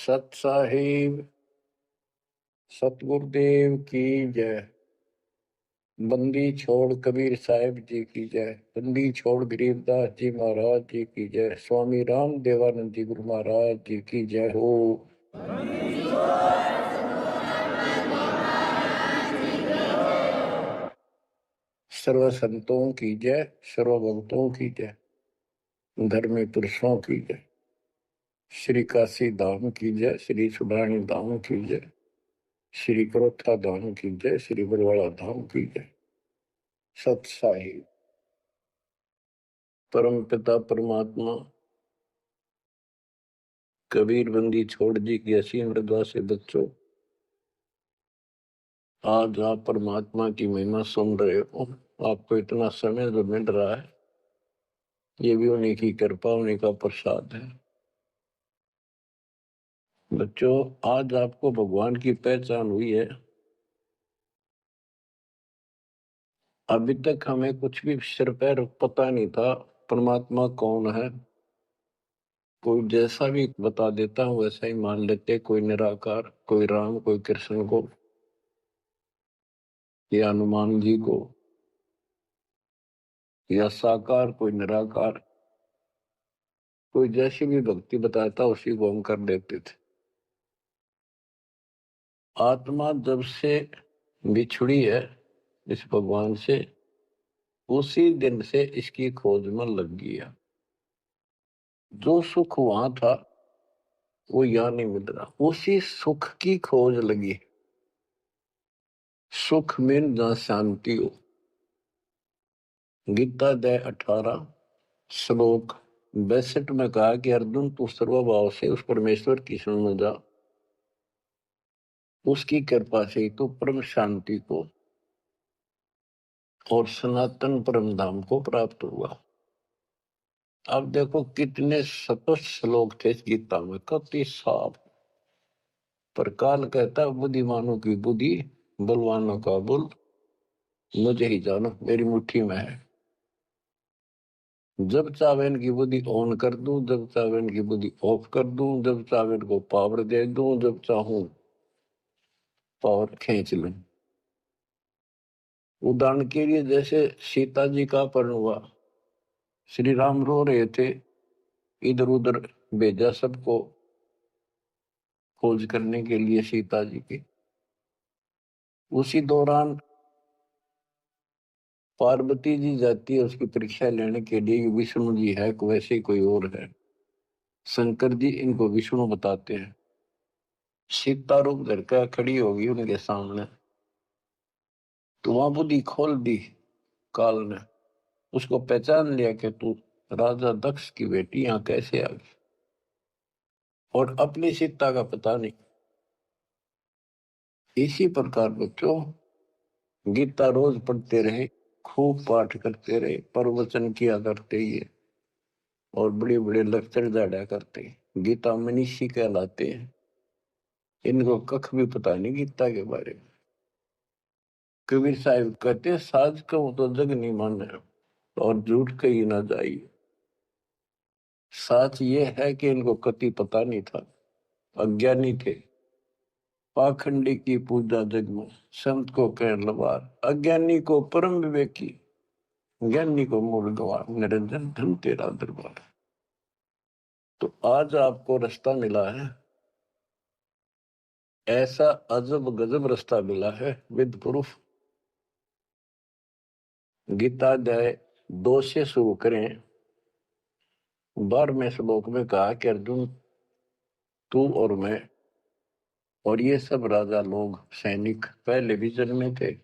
सत साहिब सतगुरुदेव की जय। बंदी छोड़ कबीर साहिब जी की जय। बंदी छोड़ गरीबदास जी महाराज जी की जय। स्वामी राम देवानंद जी गुरु महाराज जी की जय हो। सर्व संतों की जय, सर्व भक्तों की जय, धर्मी पुरुषों की जय। श्री काशी धाम की जय, श्री सुडानी धाम की जय, श्री करोथा धाम की जय, श्री बरवाड़ा धाम की जय। सत साहिब परम पिता परमात्मा कबीर बंदी छोड़ जी की असीम रजा से बच्चों, आज आप परमात्मा की महिमा सुन रहे हो। आपको इतना समय जो मिल रहा है, ये भी उन्हीं की कृपा, उन्हीं का प्रसाद है। बच्चों, आज आपको भगवान की पहचान हुई है। अभी तक हमें कुछ भी सिर पैर पता नहीं था परमात्मा कौन है। कोई जैसा भी बता देता हूँ वैसा ही मान लेते, कोई निराकार, कोई राम, कोई कृष्ण को या हनुमान जी को, या साकार कोई निराकार, कोई जैसी भी भक्ति बताता उसी को हम कर देते थे। आत्मा जब से बिछुड़ी है इस भगवान से, उसी दिन से इसकी खोज में लग गया। जो सुख वहां था वो यहाँ नहीं मिल रहा, उसी सुख की खोज लगी। सुख में जहां शांति हो। गीता अध्याय 18 श्लोक 62 में कहा कि अर्जुन तू सर्वभाव से उस परमेश्वर की शरण में जा, उसकी कृपा से तू परम शांति को और सनातन परम धाम को प्राप्त हुआ। अब देखो कितने स्पष्ट श्लोक थे इस गीता में, कति साफ। पर काल कहता बुद्धिमानों की बुद्धि, बलवानों का बल मुझे ही जानो, मेरी मुट्ठी में है। जब चाहे इनकी बुद्धि ऑन कर दूं, जब चाहे इनकी बुद्धि ऑफ कर दूं, जब चाहे इनको पावर दे दूं, जब चाहूं पावर खींच लूं। उदाहरण के लिए जैसे सीता जी का अपहरण हुआ, श्री राम रो रहे थे, इधर उधर भेजा सबको खोज करने के लिए सीता जी की। उसी दौरान पार्वती जी जाती है उसकी परीक्षा लेने के लिए, विष्णु जी है वैसे ही कोई और है। शंकर जी इनको विष्णु बताते हैं। सीता रूप धर कर खड़ी होगी उनके सामने, तो वहां बुद्धि खोल दी काल ने, उसको पहचान लिया कि तू राजा दक्ष की बेटी यहाँ कैसे आ गई। और अपनी सीता का पता नहीं। इसी प्रकार बच्चों गीता रोज पढ़ते रहे, खूब पाठ करते रहे, प्रवचन किया करते ही और बड़े बड़े लेक्चर जाड़ा करते। गीता मनीषी कहलाते हैं। इनको कख भी पता नहीं गीता के बारे में। कबीर साहिब कहते साज कहूं तो जग नहीं माने और झूठ कही ना जाइए। सच ये है कि इनको कति पता नहीं था, अज्ञानी थे। पाखंडी की पूजा जग में, संत को कह लवार, अज्ञानी को परम विवेकी, ज्ञानी को मूल गवार, निरंजन धन तेरा दरबार। तो आज आपको रास्ता मिला है, ऐसा अजब गजब रास्ता मिला है विद प्रूफ। गीता अध्याय 2 से शुरू करें। 12वें श्लोक में कहा कि अर्जुन तू और मैं और ये सब राजा लोग, सैनिक पहले भी जन्मे थे,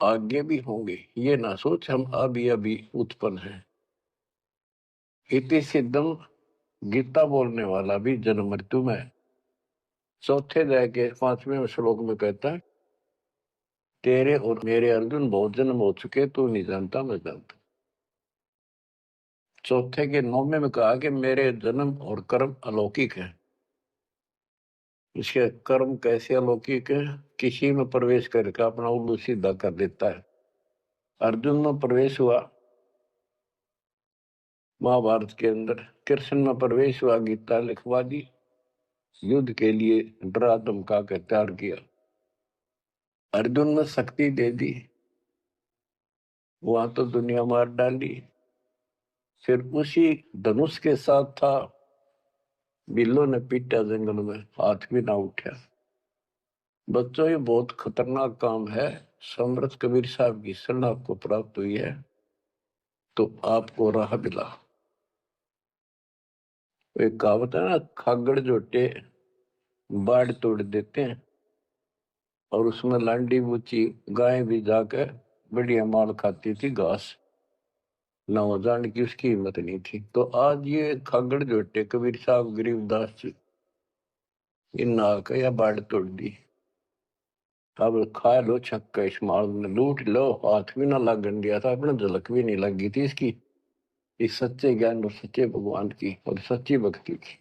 आगे भी होंगे। ये ना सोच हम अभी अभी उत्पन्न हैं। इति सिद्धम, गीता बोलने वाला भी जन्म मृत्यु में। चौथे अध्याय के 5वें श्लोक में कहता है तेरे और मेरे अर्जुन बहुत जन्म हो चुके, तू नहीं जानता मैं जानता। चौथे के 9वें में कहा कि मेरे जन्म और कर्म अलौकिक है। इसके कर्म कैसे अलौकिक है? किसी में प्रवेश करके अपना उल्लू सीधा कर देता है। अर्जुन में प्रवेश हुआ महाभारत के अंदर, कृष्ण में प्रवेश हुआ, गीता लिखवा दी। युद्ध के लिए डरा धमका कर तैयार किया। अर्जुन ने शक्ति दे दी, वहां तो दुनिया मार डाली। फिर उसी धनुष के साथ था, बिल्लो ने पीटा जंगल में, हाथ भी ना उठा। बच्चों, ये बहुत खतरनाक काम है। समर्थ कबीर साहब की शरण आपको प्राप्त हुई है तो आपको राह मिला। एक कहावत है ना, खागड़ जोटे बाढ़ तोड़ देते हैं, और उसमें लांडी बूची गाय भी जाकर बढ़िया माल खाती थी घास, नौजान की उसकी हिम्मत नहीं थी। तो आज ये खागड़ जोटे कबीर साहब गरीबदास जी इन आकर या बाढ़ तोड़ दी। अब खा लो छक्का, इस माल ने लूट लो, हाथ भी ना लगन दिया था, अपने झलक भी नहीं लगी थी इसकी, इस सच्चे ज्ञान और सच्चे भगवान की और सच्ची भक्ति की।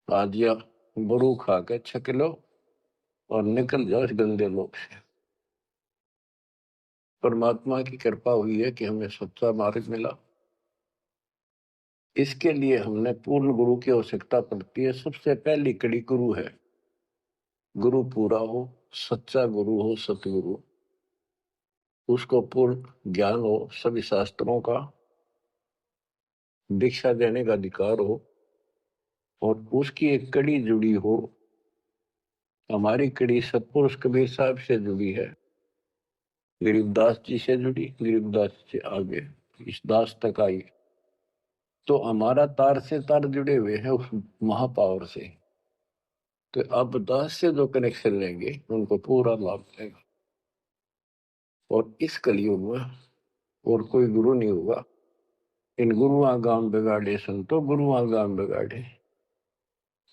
आज या बरू खा के छक लो और निकल जाओ इस गंदे लोक से। परमात्मा की कृपा हुई है कि हमें सच्चा मार्ग मिला। इसके लिए हमने पूर्ण गुरु की आवश्यकता पड़ती है। सबसे पहली कड़ी गुरु है। गुरु पूरा हो, सच्चा गुरु हो, सतगुरु, उसको पूर्ण ज्ञान हो, सभी शास्त्रों का दीक्षा देने का अधिकार हो, और उसकी एक कड़ी जुड़ी हो। हमारी कड़ी सतपुरुष कबीर साहब से जुड़ी है, गरीबदास जी से जुड़ी, गरीबदास से आगे इस दास तक आई। तो हमारा तार से तार जुड़े हुए हैं उस महापावर से। तो अब दास से जो कनेक्शन लेंगे उनको पूरा लाभ मिलेगा। और इस कलयुग में और कोई गुरु नहीं होगा। इन गुरुआ गांव बिगाड़े संतो, गुरुआ गांव बिगाड़े,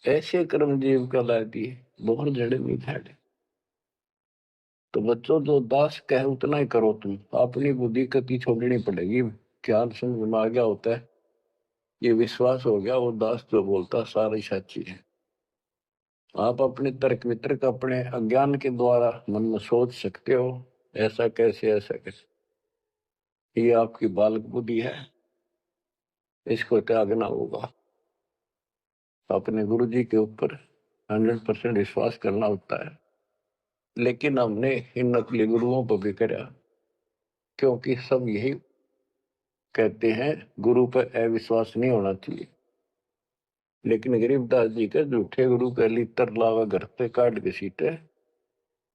ऐसे कर्म जीव कहला दिए, बहुत जड़े नहीं थे। तो बच्चों, जो दास कहे उतना ही करो। तुम अपनी बुद्धि कति छोड़नी पड़ेगी। क्या समझ में आ गया होता है, ये विश्वास हो गया वो दास जो बोलता सारी सच्ची है। आप अपने तर्क वितर्क अपने अज्ञान के द्वारा मन में सोच सकते हो, ऐसा कैसे ऐसा कैसे, ये आपकी बालक बुद्धि है, इसको त्यागना होगा। अपने गुरु जी के ऊपर 100% विश्वास करना होता है। लेकिन हमने इन नकली गुरुओं को भी करा, क्योंकि सब यही कहते हैं गुरु पर अविश्वास नहीं होना चाहिए। लेकिन गरीबदास जी के झूठे गुरु का लितर लावा घर पे काट के सीटे,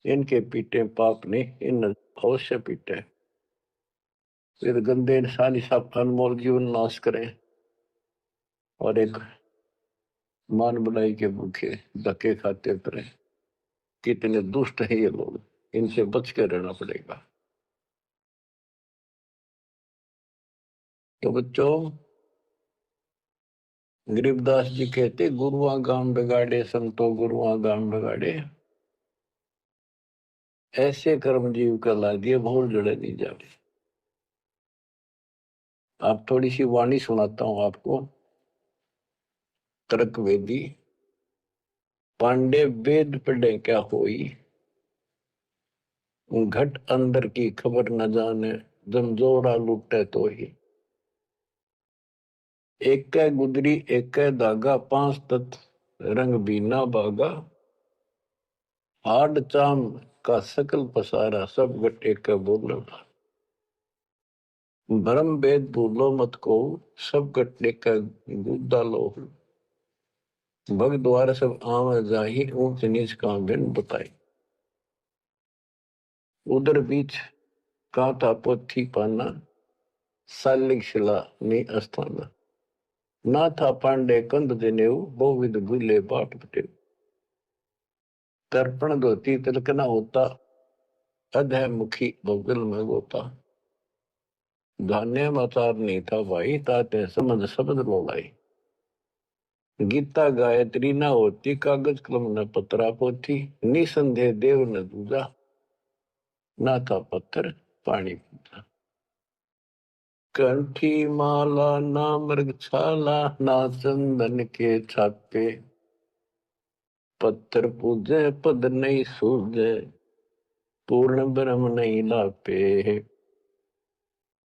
इनके पीटे पाप ने इन अवश्य पीटे। फिर गंदे इंसान सब अनमोल जीवन नाश करें और एक मान बुलाई के भूखे धक्के खाते फिरे। कितने दुष्ट हैं ये लोग, इनसे बच के रहना पड़ेगा। तो बच्चों, गरीबदास जी कहते गुरुआ गांव बिगाड़े संतो, गुरुआ गांव बिगाड़े, ऐसे कर्म जीव का ला दिए, भूल जड़े नहीं जावे। आप थोड़ी सी वाणी सुनाता हूं आपको। तर्क वेदी, पांडे वेद पढ़े क्या होई, घट अंदर की खबर न जाने, जमजोरा लूटे तो ही। एक कै गुदरी एक कै धागा, पांच तत्व रंग बीना बागा, हाड चाम का सकल पसारा, सब घट एक कै बोलो। भरम वेद भूलो मत को, सब घट एक कै गुदा लो। भग द्वार सब आम जाही, ऊंच नीच का भिन्न बताई। उधर बीच कांता पोथी पाना, सालिक शिला ने अस्थाना। ना था पांडे कंद जनेऊ, बहुविध भूले बाट बटेऊ। तर्पण धोती तिलक न होता, अधः मुखी बगल में गोता। धान्य आचार नहीं था भाई, ताते समझ शब्द बोलाई। गीता गायत्री न होती, कागज कलम न पत्रा पोथी। निसंदेह देव न दूजा, ना था पत्थर पानी पीता। कंठी माला ना मृगछाला, ना चंदन के छापे। पत्थर पूजे पद नहीं सूझे, पूर्ण ब्रह्म नहीं लापे।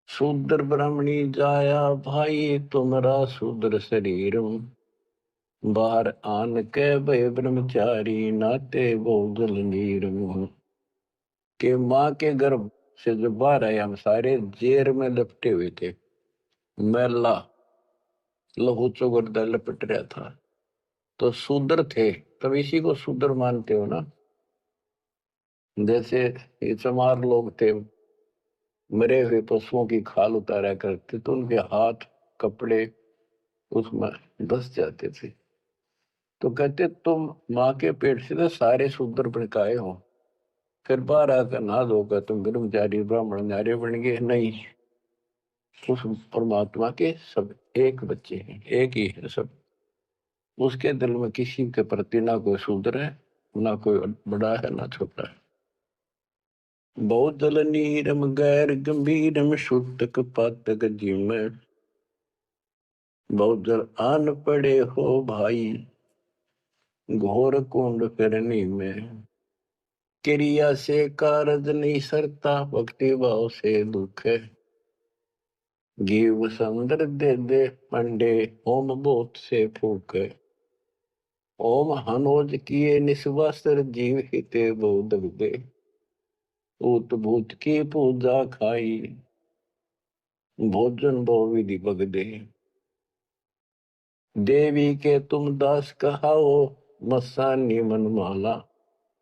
शूद्र ब्राह्मणी जाया भाई, तुम्हारा शूद्र शरीर। बाहर आन के भय ब्रह्मचारी नाते बहु जल नीर मुँह। कि माँ के गर्भ से जो बाहर आए हम सारे जेर में लपटे हुए थे, मैला लहू चौगर्दा लपट रहा था। तो शूद्र थे, तब इसी को शूद्र मानते हो ना। जैसे ये चमार लोग थे, मरे हुए पशुओं की खाल उतारा करते तो उनके हाथ कपड़े उसमें धस जाते थे। तो कहते तुम माँ के पेट से तो सारे शूद्र बन के आए हो, फिर बाहर आकर नहा धोकर तुम ब्रह्मचारी ब्राह्मण नारे बन गए। नहीं, उस परमात्मा के सब एक बच्चे हैं, एक ही है सब। उसके दिल में किसी के प्रति ना कोई शूद्र है, ना कोई बड़ा है, ना छोटा है। बहुत जल नीरम गैर गंभीरम शुद्धक पातक जिम। बहुत जल आन पड़े हो भाई घोर कुंड करनी में। क्रिया से कारज नहीं सरता भक्ति भाव से दुख है। जीव संदर दे दे पंडे ओम बोत से फूक है। ओम हनोज किए निस्वास्त्र जीव हिते बोध दे। ऊत भूत की पूजा खाई भोजन भो विधि बगदे। देवी के तुम दास कहाओ मस्सानी मन माला।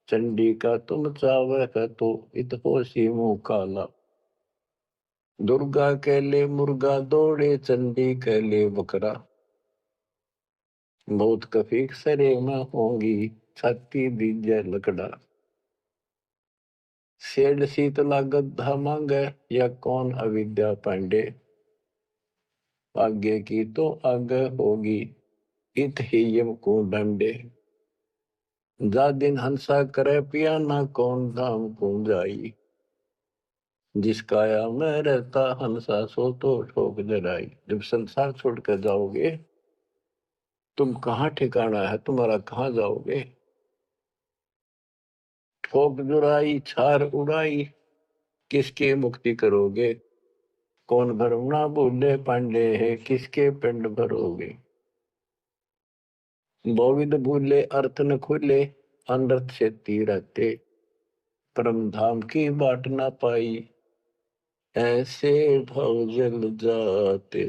चंडी का तुम चावह तो इत होशी मुंह काला। दुर्गा के ले मुर्गा दौड़े चंडी के ले बकरा। बहुत कफी सरे में होंगी छाती दीजे लकड़ा। सेड शीतला गद्दा मांगे या कौन अविद्या पांडे। आगे की तो आगे होगी इत ही यम को डंडे। जा दिन हंसा करे पिया ना कौन धाम को जाई। जिसका या मैं रहता हंसा सो तो ठोक जराई। जब संसार छोड़ कर जाओगे तुम कहाँ ठिकाना है तुम्हारा, कहाँ जाओगे। ठोक जुराई छार उड़ाई किसके मुक्ति करोगे। कौन भरम ना भूले पांडे है किसके पिंड भरोगे। बहुविध भूले अर्थ न खुले अनर्थ से तीरते। परम धाम की बाट ना पाई ऐसे भव जल जाते।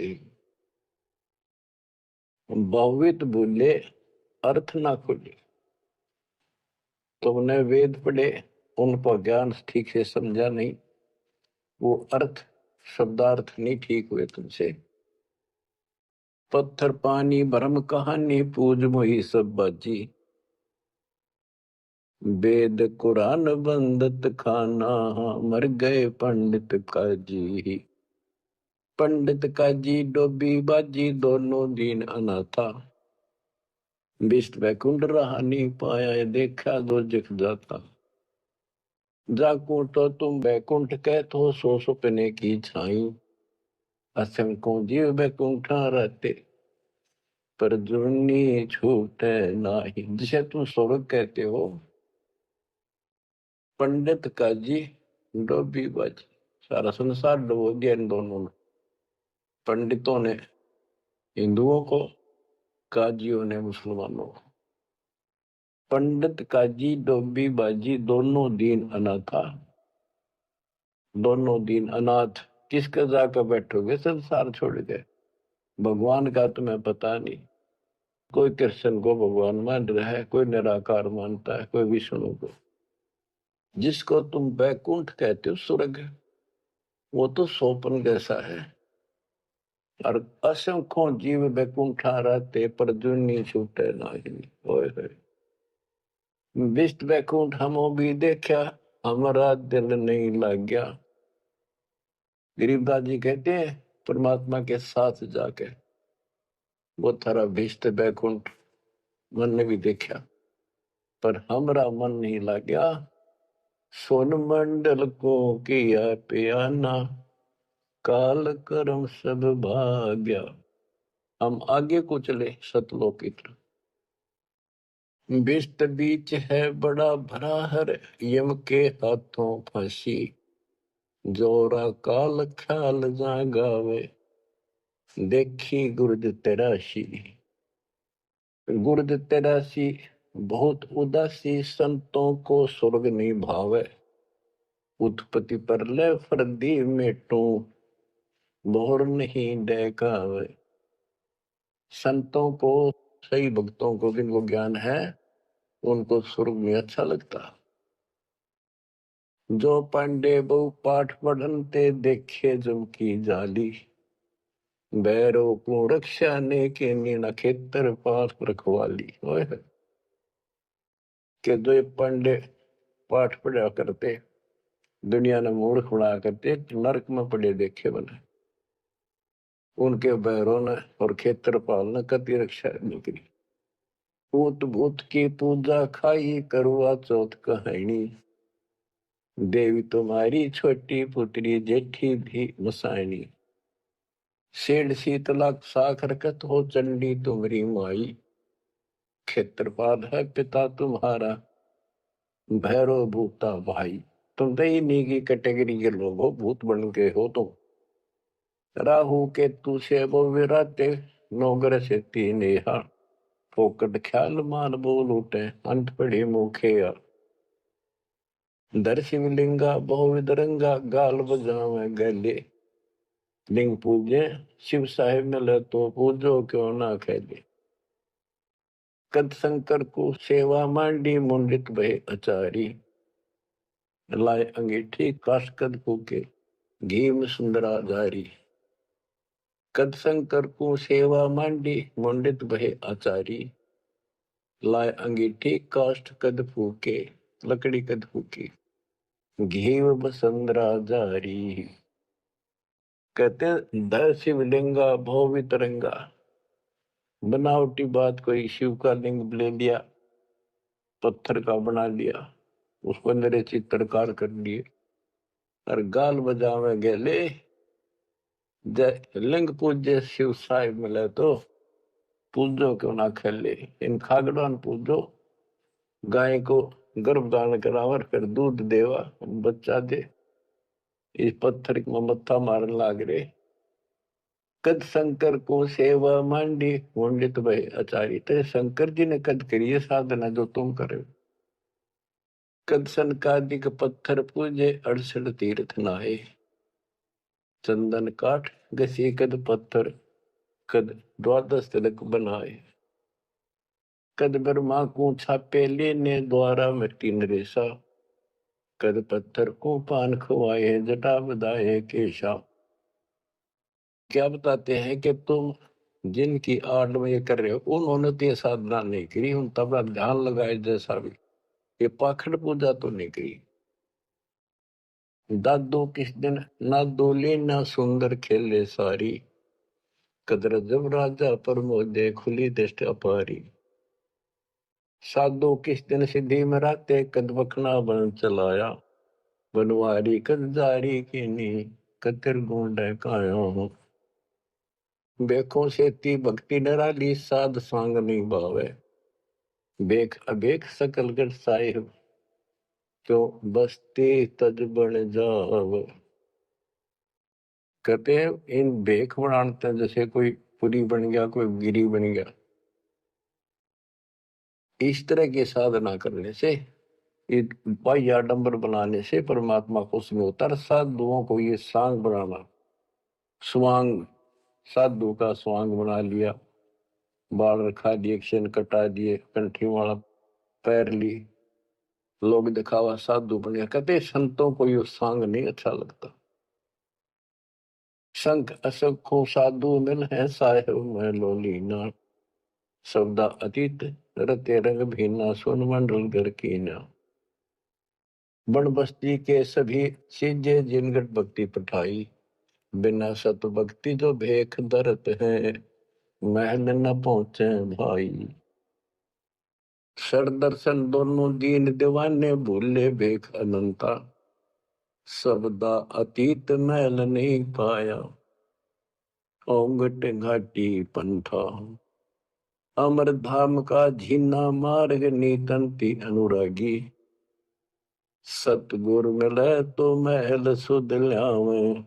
बहुविध भूले अर्थ ना खुले। तुमने वेद पढ़े, उन पर ज्ञान ठीक से समझा नहीं, वो अर्थ शब्दार्थ नहीं ठीक हुए तुमसे। पत्थर पानी भरम कहानी पूज मोही सब बाजी। वेद कुरान बंदत खाना मर गए पंडित काजी। पंडित काजी डोबी बाजी दोनों दीन अनाथा। विष्ट वैकुंठ रहा नहीं पाया देखा दो जख जाता। जाकू तो तुम वैकुंठ कहते हो सो सुपने की छाई। असंख्यों जीव वैकुंठा रहते पर जुर्नी छूटे नाही। जिसे तुम स्वर्ग कहते हो, पंडित काजी डोबी बाजी सारा संसार डुबो दिया इन दोनों ने। पंडितों ने हिंदुओं को, काजियों ने मुसलमानों को। पंडित काजी डोबी बाजी दोनों दीन अनाथा। दोनों दीन अनाथ किसके जाकर बैठोगे, संसार छोड़ गए। भगवान का तुम्हें पता नहीं। कोई कृष्ण को भगवान मान रहा है, कोई निराकार मानता है, कोई विष्णु को। जिसको तुम बैकुंठ कहते हो स्वर्ग, वो तो सोपन जैसा है। और असंख्यों जीव बैकुंठा रहते पर जुनी छूटे नहीं। ओए होए विष्ट बैकुंठ हमो भी देखा हमारा दिल नहीं लग गया। गरीबदास जी कहते हैं परमात्मा के साथ जाके वो थारा विष्ट बैकुंठ मन ने भी देखा पर हमारा मन नहीं लग गया। सोन मंडल को किया पियाना काल कर्म सब भाग्या। हम आगे को चले सतलोक की तरफ। बिस्त बीच है बड़ा भरा हर यम के हाथों फांसी। जोरा काल ख्याल जा गावे देखी गुरज तेराशी। गुर्द तेरासी बहुत उदासी, संतों को स्वर्ग नहीं भावे। उत्पत्ति पर ले फर्दी मेटू, बोर नहीं देखावे। संतों को, सही भक्तों को, जिनको ज्ञान है, उनको स्वर्ग में अच्छा लगता। जो पांडे बहु पाठ पढ़नते, देखे जम की जाली। बैरों को रक्षा ने के नीना खेतर पास रखवाली। के जो पांडे पाठ पढ़ा करते, दुनिया ने मूर्ख बना करते, नरक में पड़े देखे बने, उनके बैरों ने और क्षेत्रपाल ने कति रक्षा निकली। भूत भूत की पूजा खाई, करवा चौथ कहानी। देवी तुम्हारी छोटी पुत्री, जेठी भी मसायनी। सेठ शीतला साखरकत हो, चंडी तुम्हारी माई। क्षेत्रपाल है पिता तुम्हारा, भैरव भूता भाई। तुम तो इन्हीं की कैटेगरी के लोग हो, भूत बन के हो तुम। राहु के तू से वो विराते, नौगर से तीन नेहा। फोकट ख्याल मान बोल उठे, अंत पड़े मुखे या। दर शिवलिंगा बहु विदरंगा, गाल बजावे गले। लिंग पूजे शिव साहेब मिले, तो पूजो क्यों ना खेले। कद शंकर को सेवा मांडी, मुंडित भय अचारी। लाए अंगीठी काशकद फूके, घी में सुंदरा जारी। कद शंकर को सेवा मांडी, मुंडित भय आचारी। लाए अंगीठी काष्ठ कद फूके, लकड़ी कद फूकी। घी बसंदरा जारी। कहते द शिवलिंगा भव वितरंगा। बनावटी बात, कोई शिव का लिंग ले लिया, पत्थर का बना लिया, उसको मेरे चित्रकार कर लिए, और गाल बजावे गेले। जय लिंग पूज्य शिव साहिब मिले, तो पूजो क्यों ना खेले। इन खागड़ों पूजो, गाय को गर्भदान करावर, फिर दूध देवा, बच्चा दे। इस पत्थर में मत्था मारन लाग रहे। कद शंकर को सेवा मांडी, मुंडित भय आचारी। तेरे शंकर जी ने कद करी है साधना जो तुम करे। कद सनकादिक पत्थर पूजे, 68 तीर्थ नहाए। चंदन काठ घसी कद पत्थर, कद द्वादश तिलक बनाए। कद ब्रह्मा को छापे लेने, द्वारा मिट्टी नरेशा। कद पत्थर को पान खवाए, जटा बधाए केशा। क्या बताते हैं कि तुम जिनकी आड़ में ये कर रहे हो, उन्होंने तो ये साधना नहीं करी, उन तब ध्यान लगाए जैसा भी, ये पाखंड पूजा तो नहीं करी। दादो किस दिन ना दोले, ना सुंदर खेले सारी। कदर जब राजा पर मोदे, खुली दृष्टि अपारी। साधु किस दिन सिद्धि में राते, कद बखना बन चलाया। बनवारी कद जारी कीनी, कतिर गुंड कायो। बेखों से ती भक्ति डराली, साध सांग नहीं भावे। बेख अबेख सकल गढ़ साहिब, क्यों बसते तज बन जाव। कहते हैं इन बेख बनाते हैं, जैसे कोई पुरी बन गया, कोई गिरी बन गया। इस तरह की साधना करने से, बाह्य आडंबर बनाने से परमात्मा को उसमें उतर। साधुओं को ये सांग बनाना, स्वांग, साधु का स्वांग बना लिया, बाल रखा दिए, क्षण कटा दिए, कंठी वाला पैर ली, लोग दिखावा साधु बने। कहते संतों को ये सांग नहीं अच्छा लगता। संख असखो साधु मिल है, साहेब मैं लोलीना। शब्दा अतीत रते रंग भीना, सुन मंडल घर कीना। बन बस्ती के सभी सीजे, जिनगढ़ भक्ति पठाई। बिना सत भक्ति जो भेख दरत है, महल न पहुंचे भाई। सर दर्शन दोनों दीन दीवाने, भूले भेख अनंता। सबदा अतीत महल नहीं पाया, ओंगट घाटी पंथा। अमर धाम का झीना मार्ग, नीतंती अनुरागी। सतगुरु मिले तो महल सुध ल्यावे,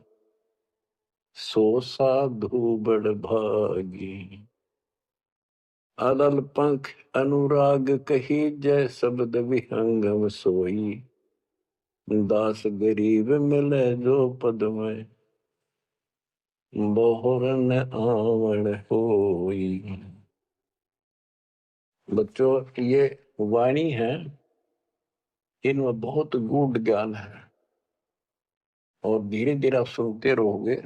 सो साधु बड़ भागी। अदल पंख अनुराग कही जय शब्द विहंगम सोई, दास गरीब मिले जो पद में बहुरन आवण होई। बच्चों, ये वाणी है, इनमें बहुत गूढ़ ज्ञान है और धीरे धीरे आप सुनते रहोगे।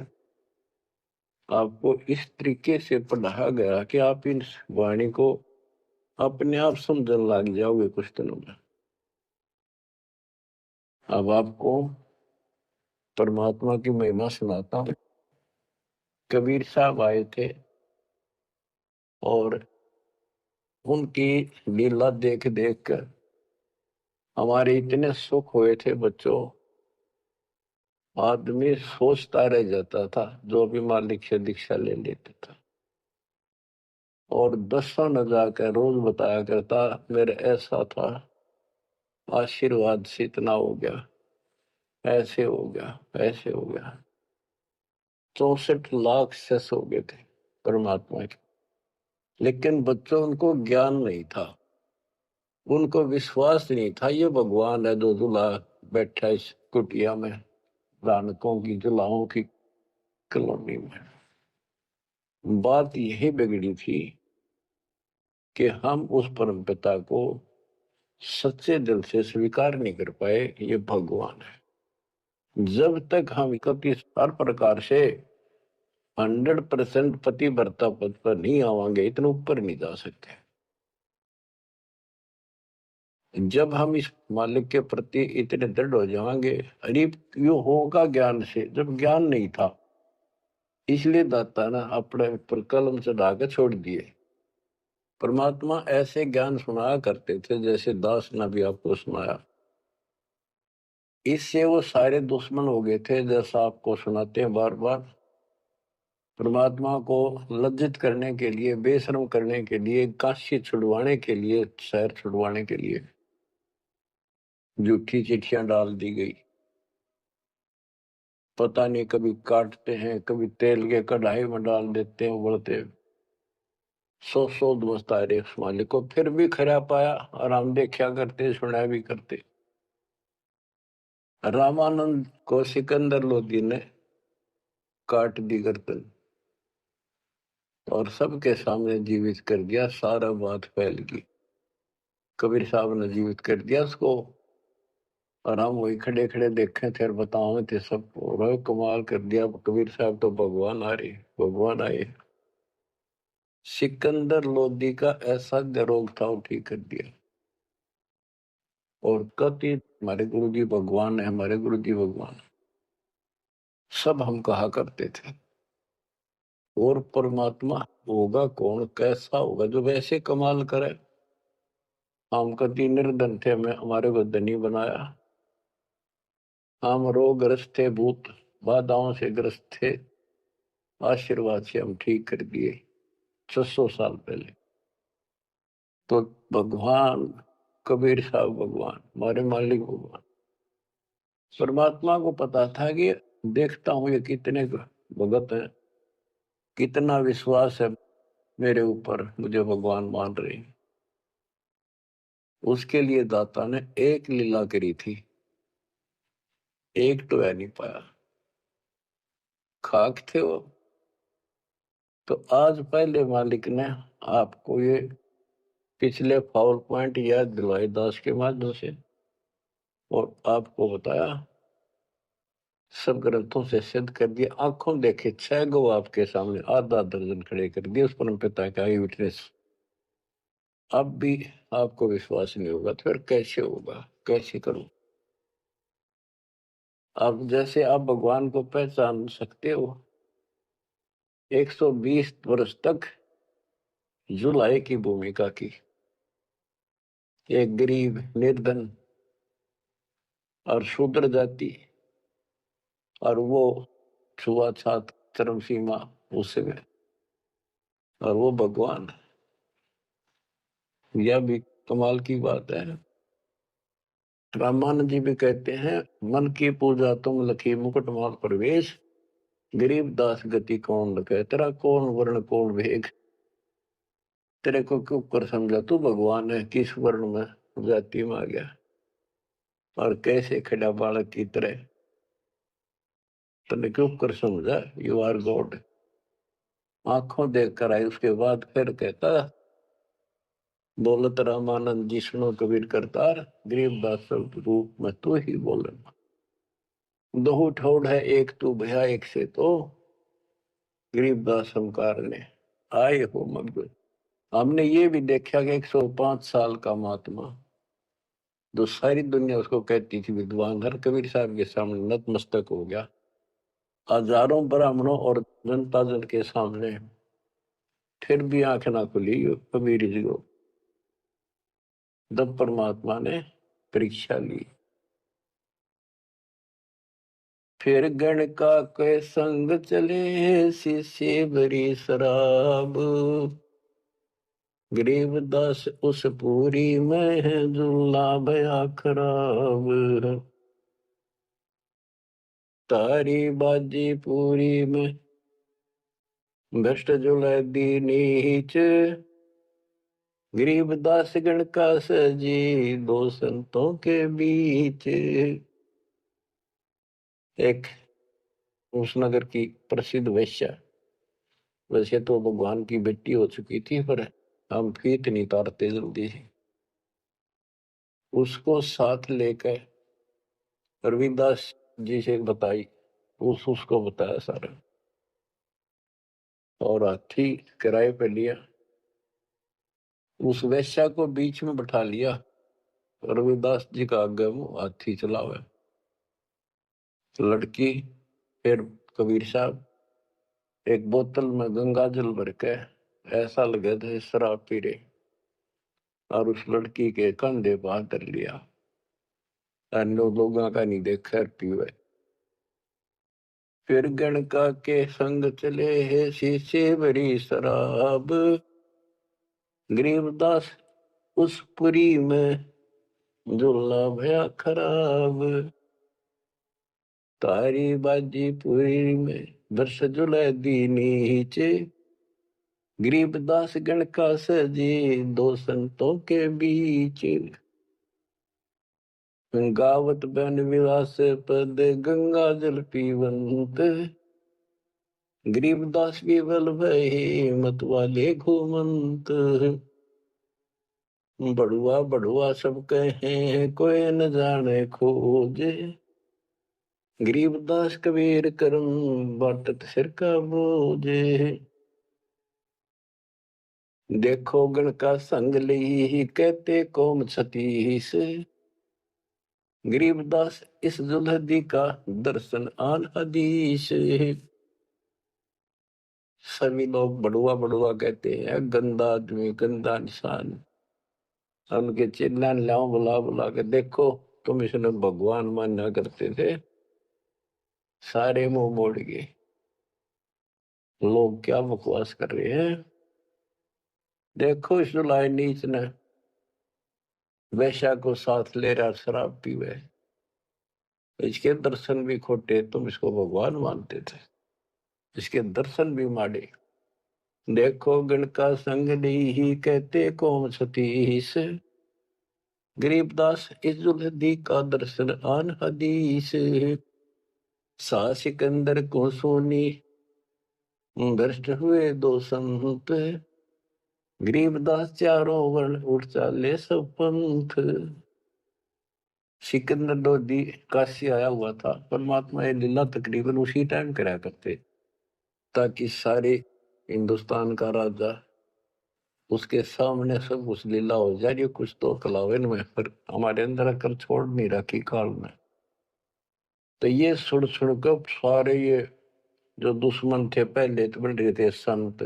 आपको इस तरीके से पढ़ाया गया कि आप इन वाणी को अपने आप समझने लग जाओगे कुछ दिनों में। अब आपको परमात्मा की महिमा सुनाता हूँ। कबीर साहब आए थे और उनकी लीला देख देख कर हमारे इतने सुख हुए थे बच्चों, आदमी सोचता रह जाता था जो भी मालिक से दीक्षा ले लेता था। और दसों न जाकर रोज बताया करता, मेरे ऐसा था, आशीर्वाद से इतना हो गया, ऐसे हो गया, ऐसे हो गया। 64 लाख शेष हो गए थे परमात्मा के। लेकिन बच्चों, उनको ज्ञान नहीं था, उनको विश्वास नहीं था ये भगवान है जो दुल्हा बैठा इस कुटिया में, दानकों की जुलाहों की कॉलोनी में। बात यही बिगड़ी थी कि हम उस परम पिता को सच्चे दिल से स्वीकार नहीं कर पाए, ये भगवान है। जब तक हम इकतीस हर प्रकार से 100% पतिव्रता पद पर नहीं आवांगे, इतने ऊपर नहीं जा सकते। जब हम इस मालिक के प्रति इतने दृढ़ हो जाएंगे, अरे यो होगा ज्ञान से, जब ज्ञान नहीं था इसलिए दाता ने अपने ऊपर कलम चढ़ा के छोड़ दिए। परमात्मा ऐसे ज्ञान सुनाया करते थे जैसे दास ने भी आपको सुनाया। इससे वो सारे दुश्मन हो गए थे, जैसा आपको सुनाते हैं बार बार। परमात्मा को लज्जित करने के लिए, बेशर्म करने के लिए, काशी छुड़वाने के लिए, शहर छुड़वाने के लिए झूठी चिट्ठियां डाल दी गई। पता नहीं, कभी काटते हैं, कभी तेल के कढ़ाई में डाल देते हैं उबलते। सौ दोस्त आए उस मालिक को, फिर भी खरा पाया और हम देखा करते, सुना भी करते। रामानंद को सिकंदर लोधी ने काट दी गर्दन और सबके सामने जीवित कर दिया, सारा बात फैल गई। कबीर साहब ने जीवित कर दिया उसको और हम वही खड़े खड़े देखे थे और बताओ थे सब, कमाल कर दिया। कबीर साहब तो भगवान आ रहे, भगवान आए। सिकंदर लोधी का ऐसा रोग था, वो ठीक कर दिया। और कति हमारे गुरु जी भगवान है, हमारे गुरु जी भगवान, सब हम कहा करते थे। और परमात्मा होगा कौन, कैसा होगा जो वैसे कमाल करे। हम कति निर्धन थे, हमें हमारे को धनी बनाया। हम रोगग्रस्त थे, भूत बाधाओं से ग्रस्त थे, आशीर्वाद से हम ठीक कर दिए 600 साल पहले। तो भगवान कबीर साहब भगवान, हमारे मालिक भगवान। परमात्मा को पता था कि देखता हूं ये कितने भगत हैं, कितना विश्वास है मेरे ऊपर, मुझे भगवान मान रहे हैं। उसके लिए दाता ने एक लीला करी थी, एक तो है नहीं पाया, खाक थे वो। तो आज पहले मालिक ने आपको ये पिछले फाउल पॉइंट याद दिलवाए दास के माध्यम से और आपको बताया, सब ग्रंथों से सिद्ध कर दिया। आंखों देखे 6 गो आपके सामने, आधा दर्जन खड़े कर दिए उस परम पिता का विटनेस। अब भी आपको विश्वास नहीं होगा तो फिर कैसे होगा, कैसे करूं। अब जैसे आप भगवान को पहचान सकते हो, 120 वर्ष तक जुलाई की भूमिका की, एक गरीब निर्धन और शूद्र जाति, और वो छुआछात चरम सीमा उसमें, और वो भगवान। यह भी कमाल की बात है। रामानंद जी भी कहते हैं, मन की पूजा तुम लखी मुकुटमाल प्रवेश, गरीब दास गति कौन लखे, तेरा कौन वर्ण कौन भेग। तेरे को क्यों कर समझा, तू भगवान है, किस वर्ण में जाति में आ गया और कैसे खड़ा बालक की तरह, तने क्यों कर समझा, यू आर गॉड। आंखों देख कर आई, उसके बाद फिर कहता दौलत रामानंद जी सुनो कबीर करतार, गरीबदास सब रूप में तू ही बोले, दो ठोड़ है एक तू भया एक से तो, गरीबदास हमकार ने आए हो मग। हमने ये भी देखा कि 105 साल का महात्मा, जो सारी दुनिया उसको कहती थी विद्वान, हर कबीर साहब के सामने नतमस्तक हो गया, हजारों ब्राह्मणों और जनता जन के सामने फिर भी आंख ना खुली कबीर जी को। तब परमात्मा ने परीक्षा ली। फिर गण का के संग चले, शिष्य भरी शराब, गरीबदास उस पूरी में है जुल्ला भया खराब, तारी बाजी पूरी में भ्रष्ट जुलै दी नीच, गरीबदास गण का सजी दो संतों के बीच। एक उस नगर की प्रसिद्ध वैश्या, वैसे तो भगवान की बेटी हो चुकी थी, पर हम फीत नहीं तारते जल्दी से, उसको साथ लेकर रविदास जी से बताई, उसको बताया सारा, और हाथी किराए पे लिया, उस वैश्या को बीच में बैठा लिया, रविदास जी का आगे वो हाथी चलावे, लड़की फिर कबीर साहब एक बोतल में गंगा जल भर के ऐसा लगे थे शराब पी रहे, और उस लड़की के कंधे पर हाथ धर लिया, लोगों का नहीं देखा पीवे। फिर गणका के संग चले है शीशे भरी शराब, गरीबदास उस पुरी में झूला भया खराब, तारी बाजी पुरी में वर्ष जुलै दी नीचे, गरीबदास गण का सजी दो संतों के बीच, गावत बन विलास पद गंगा जल पीवंत, गरीबदास केवल भय मत वाले घूमंत, बड़ुआ बड़ुआ सब कहे कोई न जाने खोजे, गरीबदास कबीर करम बाटत सिर का बोझे। देखो गण का संग ली कहते कोम छतीस, गरीबदास इस जुल्हदी का दर्शन आन हदीस। सभी लोग बड़ुआ बड़ुआ कहते हैं, गंदा आदमी गंदा इंसान, उनके चिल्लान लाओ बुला बुला के, देखो तुम इसने भगवान माना करते थे, सारे मुंह मोड़ गए, लोग क्या बकवास कर रहे हैं। देखो इस जुलाई नीच ने वैश्या को साथ ले रहा शराब पीवे, इसके दर्शन भी खोटे, तुम इसको भगवान मानते थे, इसके दर्शन भी माड़े। देखो गण का संग नहीं ही कहते कौम सतीश, गरीबदास इस जुल्हदी का दर्शन आन हदीस, सा सिकंदर को सोनी भ्रष्ट हुए दो संत, गरीबदास चारों वर्ण उठ चाले सब पंथ। सिकंदर लोधी काशी आया हुआ था, परमात्मा ये लीला तकरीबन उसी टाइम करा करते, ताकि सारे हिंदुस्तान का राजा उसके सामने सब कुछ लीला हो जाए, ये कुछ तो कलावन में, पर हमारे अंदर अकल छोड़ नहीं रखी काल में। तो ये सुन सुन कर सारे ये जो दुश्मन थे पहले तो बन रहे थे, संत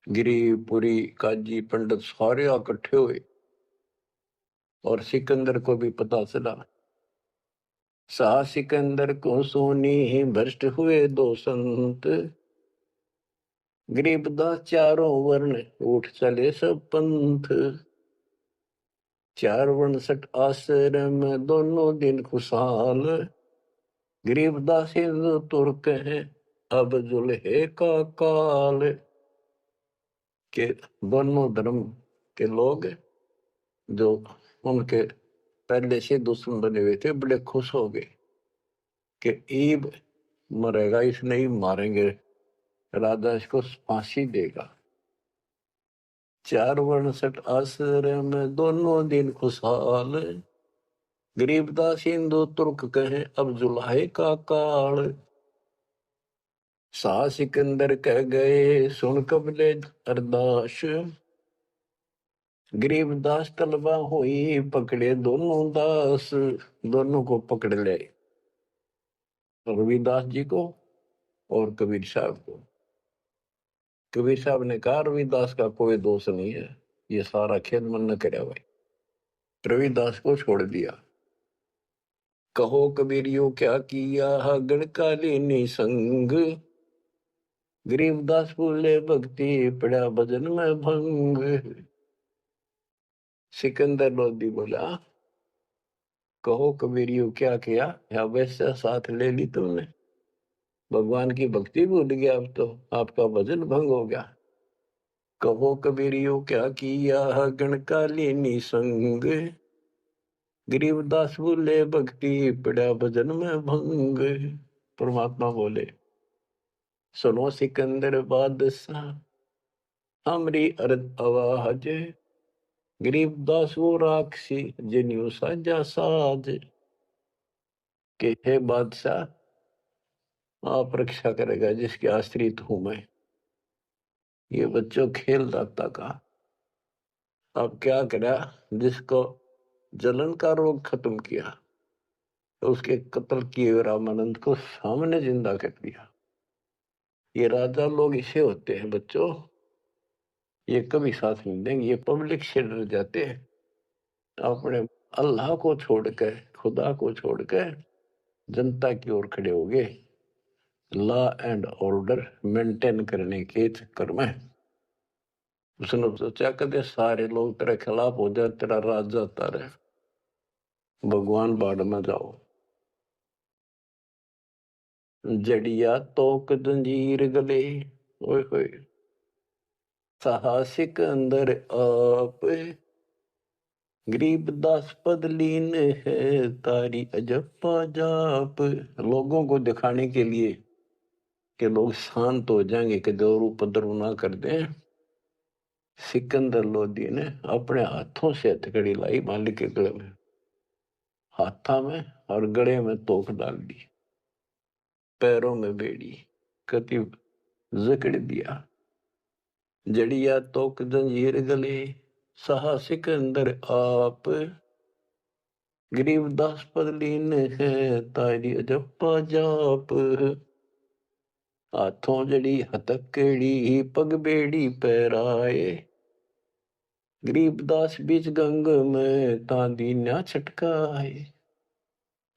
गिरी पुरी काजी पंडित सारे इकट्ठे हुए, और सिकंदर को भी पता चला। सा सिकंदर को सोनी भ्रष्ट हुए दो संत, गरीबदास चारों वर्ण उठ चले सब पंथ, चार वर्ण सठ आश्रम दोनों दिन खुशहाल, गरीबदास हिंदू तुर्क है अब जुल्हे का काल, कि दोनों धर्म के लोग जो उनके पहले से दुश्मन बने हुए थे बड़े खुश हो गए कि ईब मरेगा, इसने ही मारेंगे, राजा इसको फांसी देगा। 4 आश्रम में दोनों दिन खुशहाल, गरीबदास हिंदू तुर्क कहे अब जुलाहे का काल। शाह सिकंदर कह गए सुन कबले अरदास, गरीबदास तलबा हुई पकड़े दोनों दास। दोनों को पकड़ ले, रविदास जी को और कबीर साहब को। कबीर साहब ने कहा रविदास का कोई दोष नहीं है, ये सारा खेद मन न करे भाई। रविदास को छोड़ दिया। कहो कबीरियो क्या किया गणकालीनी संग, गरीबदास बोले भक्ति पड़ा भजन में भंग। सिकंदर लोधी बोला कहो कबीरियो क्या किया, या वैसा साथ ले ली तुमने, भगवान की भक्ति भूल गया, अब तो आपका भजन भंग हो गया। कहो कबीरियो क्या किया गणकालीनी संग, गरीबदास बोले भक्ति पड़ा भजन में भंग। परमात्मा बोले सुनो सिकंदर बादशाह हमरी अर्थ आवाज, गरीबदास वो राक्षसी जिन्यू साजा साज। के हे बादशाह आप रक्षा करेगा जिसके आश्रित हूं मैं। ये बच्चों खेल दाता का अब क्या करा, जिसको जलन का रोग खत्म किया तो उसके कत्ल किए रामानंद को सामने जिंदा कर दिया। ये राजा लोग इसे होते हैं बच्चों, ये कभी साथ नहीं देंगे, ये पब्लिक से डर जाते हैं। अपने अल्लाह को छोड़कर, खुदा को छोड़कर जनता की ओर खड़े हो गए, लॉ एंड ऑर्डर मेंटेन करने के चक्कर में। उसने सोचा कदे सारे लोग तेरे खिलाफ हो जाए, तेरा राज जाता रहे, भगवान बाढ़ में जाओ। जड़िया तोक जंजीर गले, ओए होए साहसिक अंदर आप, गरीबदास पद लीन है तारी अजप्पा जाप। लोगों को दिखाने के लिए कि लोग शांत हो जाएंगे, कि दौर उपद्रव ना कर दें, सिकंदर लोधी ने अपने हाथों से हथकड़ी लाई मालिक के गले में, हाथा में और गले में तोक डाल दी, पैरों में बेड़ी कति जकड़ दिया। जड़िया तोक जंजीर गले सहा सिकंदर आप, गरीबदास पद लीन है तारी अजप्पा जाप। हाथों जड़ी हथकड़ी पग बेड़ी पैराए, गरीबदास बीच गंग में तांदी न्या छटकाए।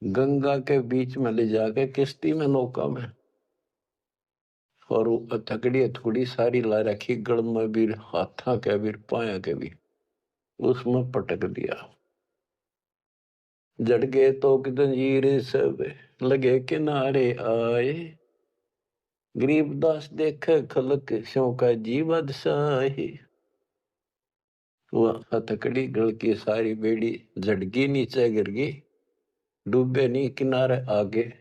गंगा के बीच में ले जाके किश्ती में, नौका में, और हथकड़ी हथकड़ी सारी ला रखी, गड़ में भी, हाथा के भी, पाया के भी, उसमें पटक दिया। जड़ गए तो जंजीर सब लगे किनारे आए, गरीबदास देखे खलक स्यों का जीवद साहे। वह हथकड़ी गल की सारी बेड़ी झटकी नीचे गिर गई, डूबे नहीं, किनारे आगे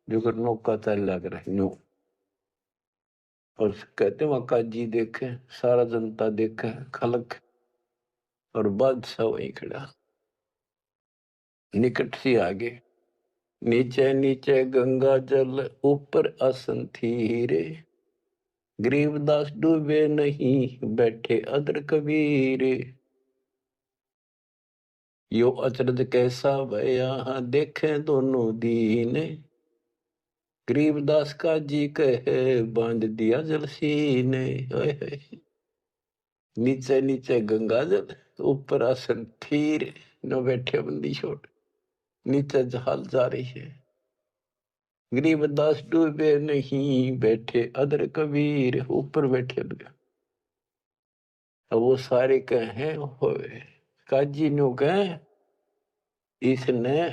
जो नौका चल लग रहा न्यू। और कहते मक्का जी देखे, सारा जनता देखे, खलक और बादशाह वहीं खड़ा, निकट सी आगे। नीचे नीचे गंगा जल ऊपर आसन थी रे, गरीबदास डूबे नहीं बैठे अदर कबीर। यो अचरज कैसा भया देखे दोनों दीन, गरीबदास का जी कहे बांध दिया जल सीने। नीचे नीचे गंगा जल ऊपर आसन थीर, न बैठे बंदी छोड़, नीचे जहाल जा रही है। गरीबदास डूबे नहीं बैठे अदर कबीर, ऊपर बैठे लगा। अब वो सारे कहे होए, काजी नो कहे इसने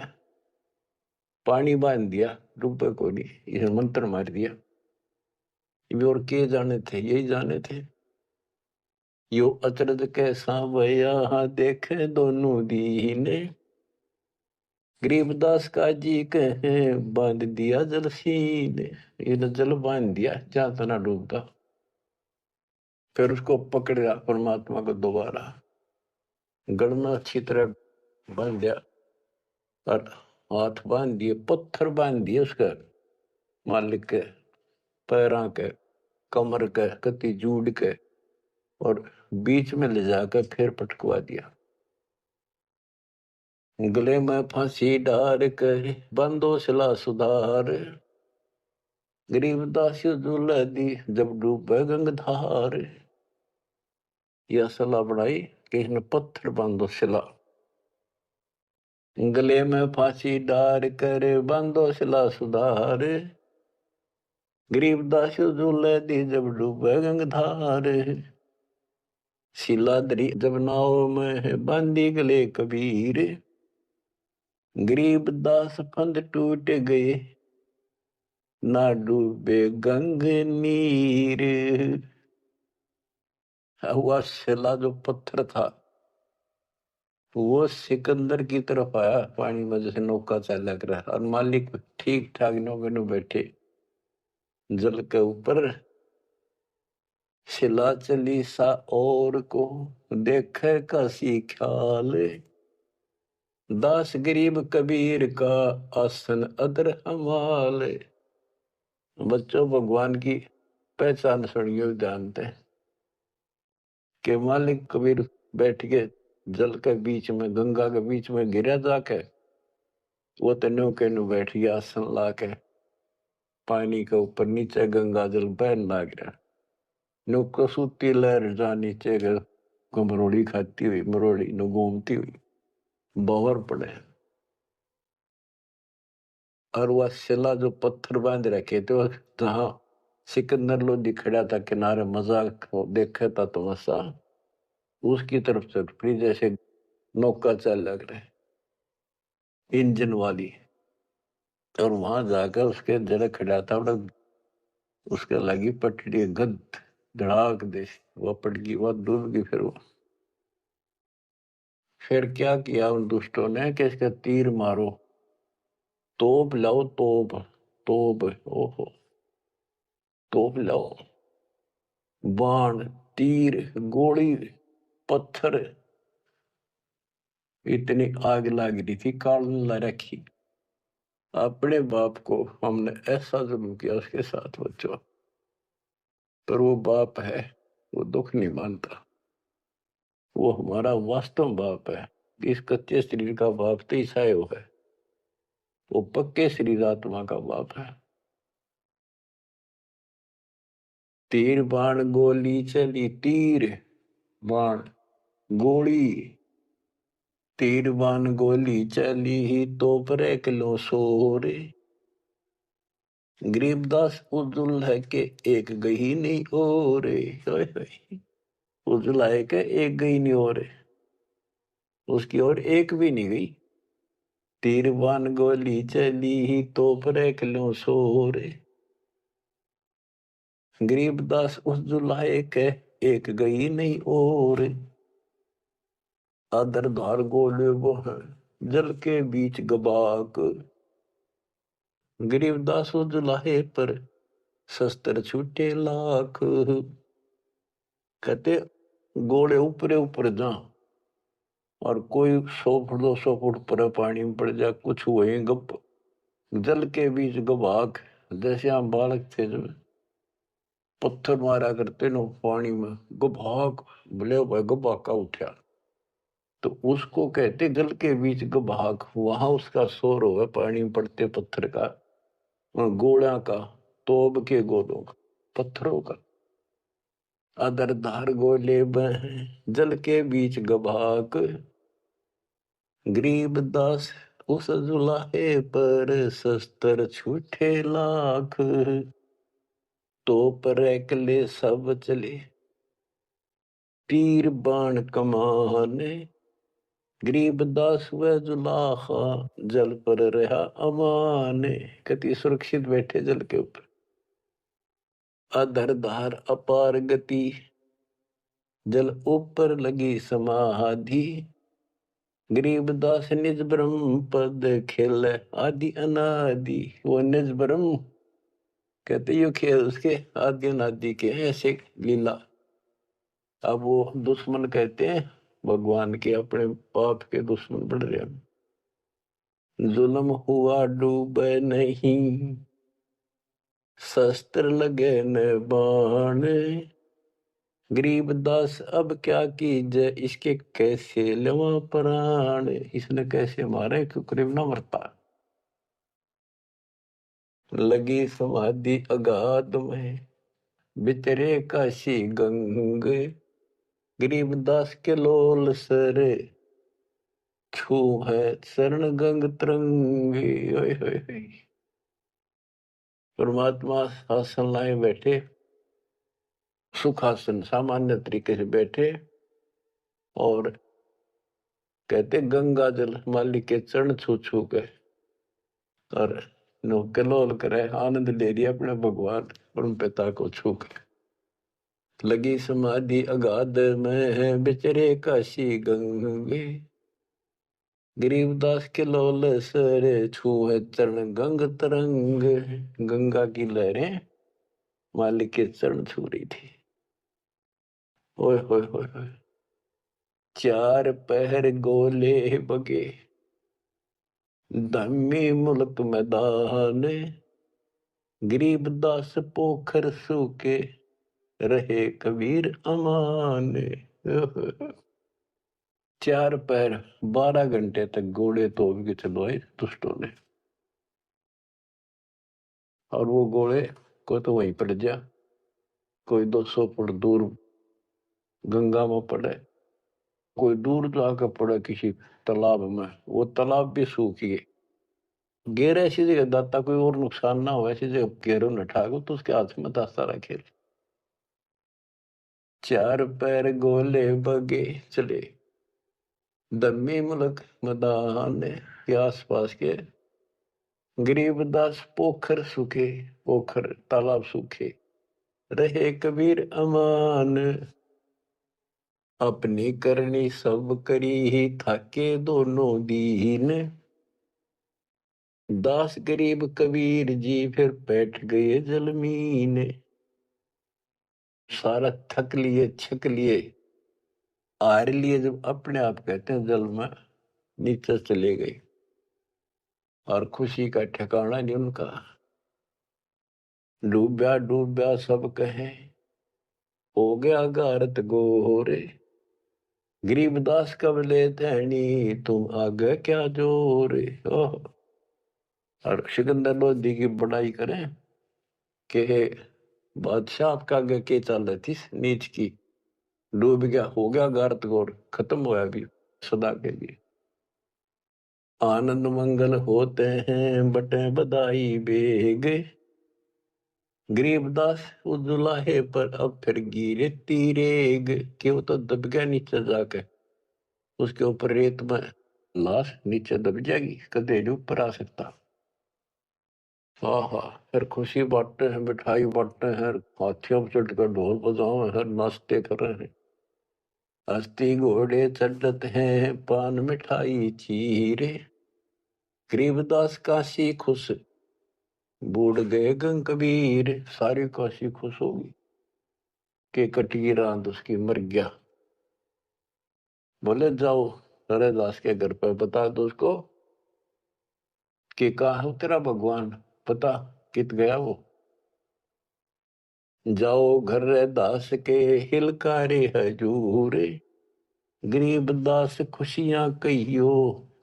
पानी बांध दिया, डूबे को नहीं, इसने मंत्र मार दिया। और के जाने थे, यही जाने थे। यो अचरज कैसा भया देखे दोनों दीने, गरीबदास का जी कहे बांध दिया जल सीने। ये जल बांध दिया जहां तना डूबता। फिर उसको पकड़ा परमात्मा को दोबारा, गल में अच्छी तरह बांध दिया और हाथ बांध दिए, पत्थर बांध दिए उसका मालिक के पैरों के, कमर के, कति जूड़ के, और बीच में ले जाकर फिर पटकवा दिया। गले में फांसी डार कर बंदो सिला सुधार, गरीबदास झूला दी जब डूबे गंगधार। यह सलाह बढ़ाई कि इसने पत्थर बांधो सिला, गले में फांसी डार कर बांधो सिला सुधार, गरीबदास झूला दी जब डूबे गंगधार। शिलादरी जब नाव में बांधी गले कबीर, गरीबदास फंद टूट गए ना डूबे गंग नीर। हुआ शिला जो पत्थर था वो सिकंदर की तरफ आया पानी में, जैसे नौका चला कर, और मालिक ठीक ठाक नौके में बैठे जल के ऊपर। शिला चली सा और को देखे कासी ख्याल, दास गरीब कबीर का आसन अदर हमाल। बच्चों, भगवान की पहचान सुनियो जानते हैं कि मालिक कबीर बैठ के जल के बीच में, गंगा के बीच में गिरा जाके, वो तो नौके नु बैठ गया आसन लाके, पानी के ऊपर नीचे गंगा जल बहन लाग रहा, नौको सूती लहर जा नीचे मरोड़ी खाती हुई, मरोड़ी नु घूमती हुई बाहर पड़े। और वह शिला जो पत्थर बांध रखे थे, जहां सिकंदर लोधी खड़ा था किनारे मजाक देखे था तमाशा, उसकी तरफ से फिर जैसे नौका चल लग रहे इंजन वाली, और वहां जाकर उसके जरा खड़ा था, उसके लगी पटड़ी गद धड़ाक दे, वह पट गई, वह डूब गई। फिर क्या किया उन दुष्टों ने कि इसका तीर मारो, तोप लाओ, तोप तोप, ओहो तोप लाओ, बाण, तीर, गोली, पत्थर, इतनी आग लग रही थी, काल ला रखी। अपने बाप को हमने ऐसा जुल्म किया उसके साथ बच्चों, पर वो बाप है, वो दुख नहीं मानता, वो हमारा वास्तव बाप है। इस कच्चे शरीर का बाप तो ईसायो है, वो पक्के शरीर आत्मा का बाप है। तीर बाण गोली चली, तीर बाण गोली, तीर बाण गोली चली तो पर किलो सोरे, गरीबदास उजुल है के एक गई नहीं और, उजुल है के एक गई नहीं और, उसकी और एक भी नहीं गई। तीर बाण गोली चली तो पर किलो सोरे, गरीबदास उस जुलाए के एक गई नहीं और, आदर धार गोले वो है जल के बीच गबाक, गरीबदास उस जुलाहे पर शस्त्र छूटे लाख। कहते गोले ऊपरे ऊपर जा, और कोई 100 फुट 200 फुट पर पानी में पड़ जा, कुछ हुए गप, जल के बीच गबाक। जैसे हम बालक थे जब पत्थर मारा करते नो पानी में, गबाक बोले गबाका उठा, तो उसको कहते जल के बीच गबाक। वहां उसका शोर होगा पानी में पड़ते पत्थर का, गोला का, तोब के गोलों का, पत्थरों का। अदर धार गोले बह जल के बीच गबाक, गरीबदास उस जुलाहे पर शस्त्र छूटे लाख, तो पर एकले सब चले तीर बाण कमाने, गरीबदास व जुलाहा जल पर रहा अमाने। कति सुरक्षित बैठे जल के ऊपर। अधर धार अपार गति, जल ऊपर लगी समाधि, गरीबदास निज ब्रह्म पद खेल आदि अनादि। वो निज ब्रह्म कहते यो खेल उसके आदि अनादि के ऐसे लीला। अब वो दुश्मन कहते हैं भगवान के, अपने पाप के दुश्मन बढ़ रहे हैं। जुल्म हुआ डूबे नहीं, शस्त्र लगे न बाण, गरीबदास अब क्या कीजिए, इसके कैसे लवा प्राण। इसने कैसे मारे क्यों करीब ना मरता। लगी समाधि अगाध में, बितरे काशी गंग, गरीबदास के लोल सर, छू है शरण गंग तरंगी। ओए होए होए। परमात्मा आसन लाए बैठे, सुखासन सामान्य तरीके से बैठे, और कहते गंगा जल मालिक के चरण छू छू के और नो कलोल करे, आनंद ले लिया अपने भगवान परम पिता को छू के। लगी समाधि अगाध में है, बिचरे काशी गंगे, गरीबदास के लोल सर, छू है चरण गंग तरंग। गंगा की लहरें मालिक के चरण छू रही थी। ओए होए होए होए। चार पहर गोले बगे, धम्मी मुल्क मैदान, गरीबदास पोखर सूके, रहे कबीर अमान। 4 पैर 12 घंटे तक घोड़े तो भी चलवाए दुष्टों ने, और वो घोड़े को तो वहीं पड़ जा, कोई 200 फुट दूर गंगा में पड़े, कोई दूर जाकर पड़े किसी तालाब में, वो तालाब भी सूख गए। गेर ऐसी जगह दाता कोई और नुकसान ना हो, ऐसी जगह गेरों न ठाको तो उसके हाथ में था सारा खेल। 4 पैर गोले बगे चले, दम्मी मुल्क मैदान के आसपास के, गरीबदास पोखर सूखे, पोखर तालाब सूखे, रहे कबीर अमान। अपनी करनी सब करी ही थाके दोनों दीन, दास गरीब कबीर जी फिर बैठ गए जलमीन। सारा थक लिए छक लिए हार लिए, जब अपने आप कहते हैं जल में नीचे चले गए, और खुशी का ठिकाना नहीं उनका। डूब्या डूब्या सब कहें, हो गया गारत गोरे, गरीबदास कब ले धैनी, तुम आगे क्या जोरे। और सिकंदर लोधी की बड़ाई करें कि बादशाह आपका आगे के चाल रही थी नीच की, डूब गया, हो गया गारत गोर, खत्म हुआ अभी सदा के लिए। आनंद मंगल होते हैं बटे बधाई बेग, गरीबदास उस दुलाहे पर अब फिर गिरे तीरेग, कि वो तो दब गया नीचे जाके, उसके ऊपर रेत में लाश नीचे दब जाएगी, कदे नहीं ऊपर आ सकता। हाँ हाँ, फिर खुशी बांटते हैं, मिठाई बांटते हैं, हाथियों पर चढ़कर ढोल बजाओ हैं, नाचते कर रहे हैं, हस्ती घोड़े चढ़ते हैं, पान मिठाई चीरे, गरीबदास काशी खुश, बूढ़ गए गंग कबीर। सारी काशी खुश होगी कि कटी रात उसकी मर गया। बोले जाओ हरदास के घर पर बता दो उसको कि कहा है तेरा भगवान, पता कित गया वो। जाओ घर दास के हिलकारे हजूरे, गरीब दास खुशियां कहियो,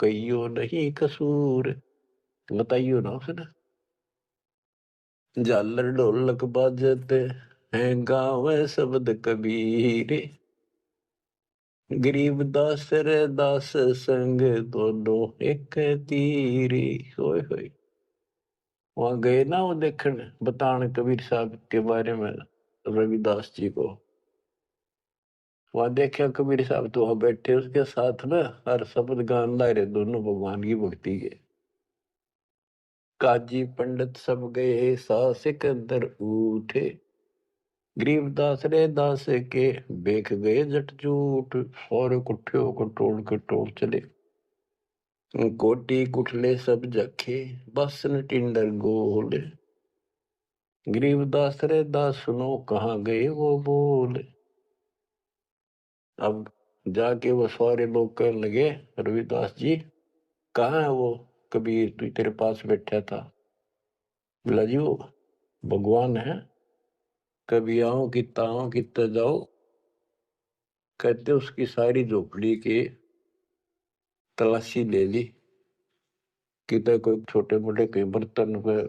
कहियो नहीं कसूर। बताइयो ना उसने। झालर ढोलक बाजते हैं गावे शब्द कबीरे, गरीब दास रे दास संग दोनों एक तीरी। होए होए। वहां गए ना वो देखने बताने कबीर साहब के बारे में रविदास जी को, वहां देखा कबीर साहब तो वहां बैठे उसके साथ में, हर शब्द गान ला रहे दोनों भगवान की भक्ति के। काजी पंडित सब गए सा सिकंदर उठे, गरीबदास रे दास के बेख गए जट जूट, और कुठियों को टोल के टोल चले। कोटी कुठले सब जखे, बसन टिंडर गोल। गरीबदास रे दास सुनो, कहाँ गए वो बोल। अब जाके वो सारे लोग कहने लगे, रविदास जी कहाँ है वो कबीर, तू तेरे पास बैठा था। बोला जी वो भगवान है, कभी आओ कि ताओ कितने जाओ। कहते उसकी सारी झोपड़ी की तलाशी ले ली, कितने कोई छोटे मोटे कई बर्तन पे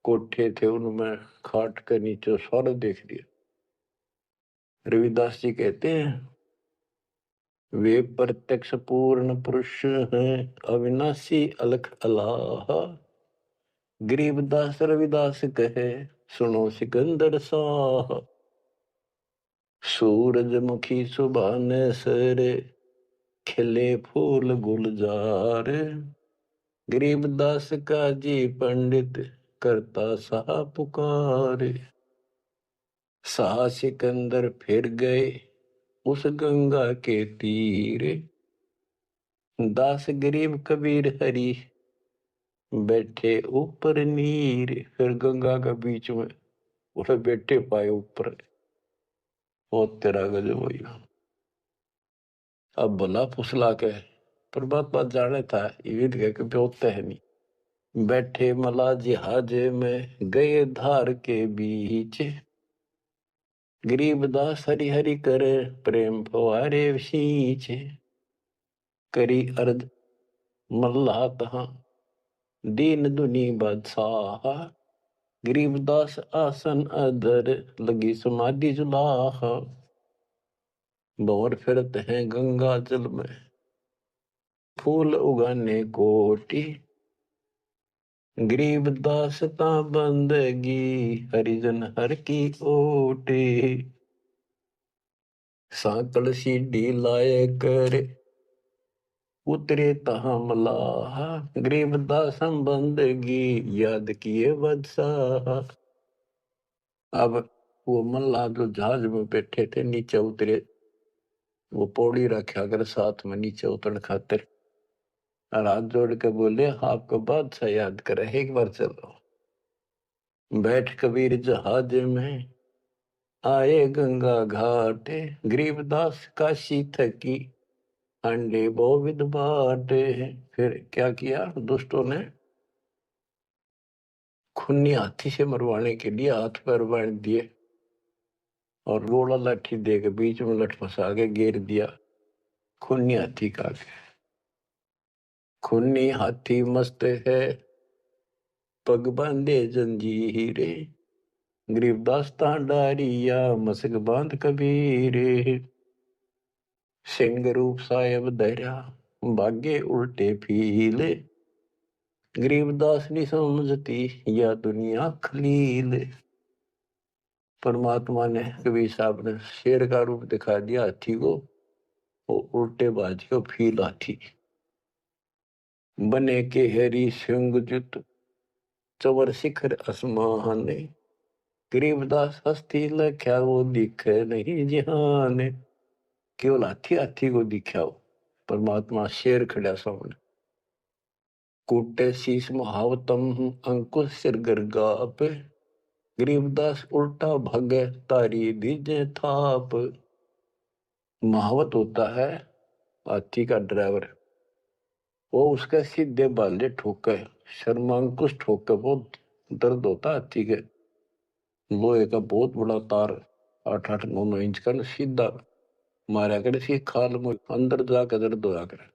कोठे थे उनमें, खाट के नीचे सारा देख लिया। रविदास जी कहते हैं वे प्रत्यक्ष पूर्ण पुरुष हैं, अविनाशी अलख अलाहा। गरीबदास रविदास कहे, सुनो सिकंदर साह। सूरजमुखी सुभाने सरे, खिले फूल गुलजार। गरीबदास का जी पंडित, करता सा पुकार। सा सिकंदर फिर गए उस गंगा के तीर। दास गरीब कबीर हरि, बैठे ऊपर नीर। फिर गंगा के बीच में उसे बैठे पाए ऊपर। वो तेरा गजब हो गया। अब भला फुसला के परमात्मा जाने था, ये कह के होते है नहीं। बैठे मला जिहाज में गए धार के बीच। गरीबदास हरि हरि करे, प्रेम फवारे सींच। करी अर्ध मल्ला तहा, दीन दुनी बादशाह। गरीबदास आसन अधर, लगी समाधि जुलाह। भंवर फिरत हैं गंगा जल में, फूल उगाने कोटि। गरीबदास ता बंदगी, हरिजन हर की ओटे। सांकल सीढ़ी लाए कर, उतरे तहा मलाह। गरीबदास हम बंदगी, याद किए बदशाह। अब वो मल्लाह जो जहाज में बैठे थे नीचे उतरे, वो पौड़ी रखा कर साथ में नीचे उतरने खातिर, और हाथ जोड़ के बोले आपको बादशाह याद करे, एक बार चलो। बैठ कबीर जहाज में, आए गंगा घाट। गरीबदास काशी थकी, अंडे बोविद बाटे। फिर क्या किया दुष्टों ने, खूनी हाथी से मरवाने के लिए हाथ पैर बांध दिए, और रोड़ा लाठी दे के बीच में लठ फंसा के घेर दिया। खूनी हाथी का खूनी हाथी मस्त है, पग बांधे जंजीरे। गरीबदास डारिया, मसक बांध कबीरे। सिंह रूप साहेब धैर्या, भागे उल्टे फीले। गरीबदास नहीं समझती या दुनिया खलील। परमात्मा ने कबीर साहब ने शेर का रूप दिखा दिया हाथी को, वो उल्टे बाज को फील हाथी। बने के हरी सिंह जुत, चवर शिखर आसमान। गरीबदास हस्ती लख्या, वो दिखे नहीं जिहान। केवल हाथी हाथी को दिखा, परमात्मा शेर खड़ा सामने। कूटे शीश महावतम, अंकुश सिर गरगा पे। गरीबदास उल्टा भगे, तारी दीजे थाप। महावत होता है हाथी का ड्राइवर, वो उसके सीधे बाले ठोके, शर्मांकुश ठोके, बहुत दर्द होता हाथी के। लोहे का बहुत बड़ा तार 8-8, 9-9 इंच का न सीधा मारा करे, सी खाल में अंदर जाकर दर्द होया करे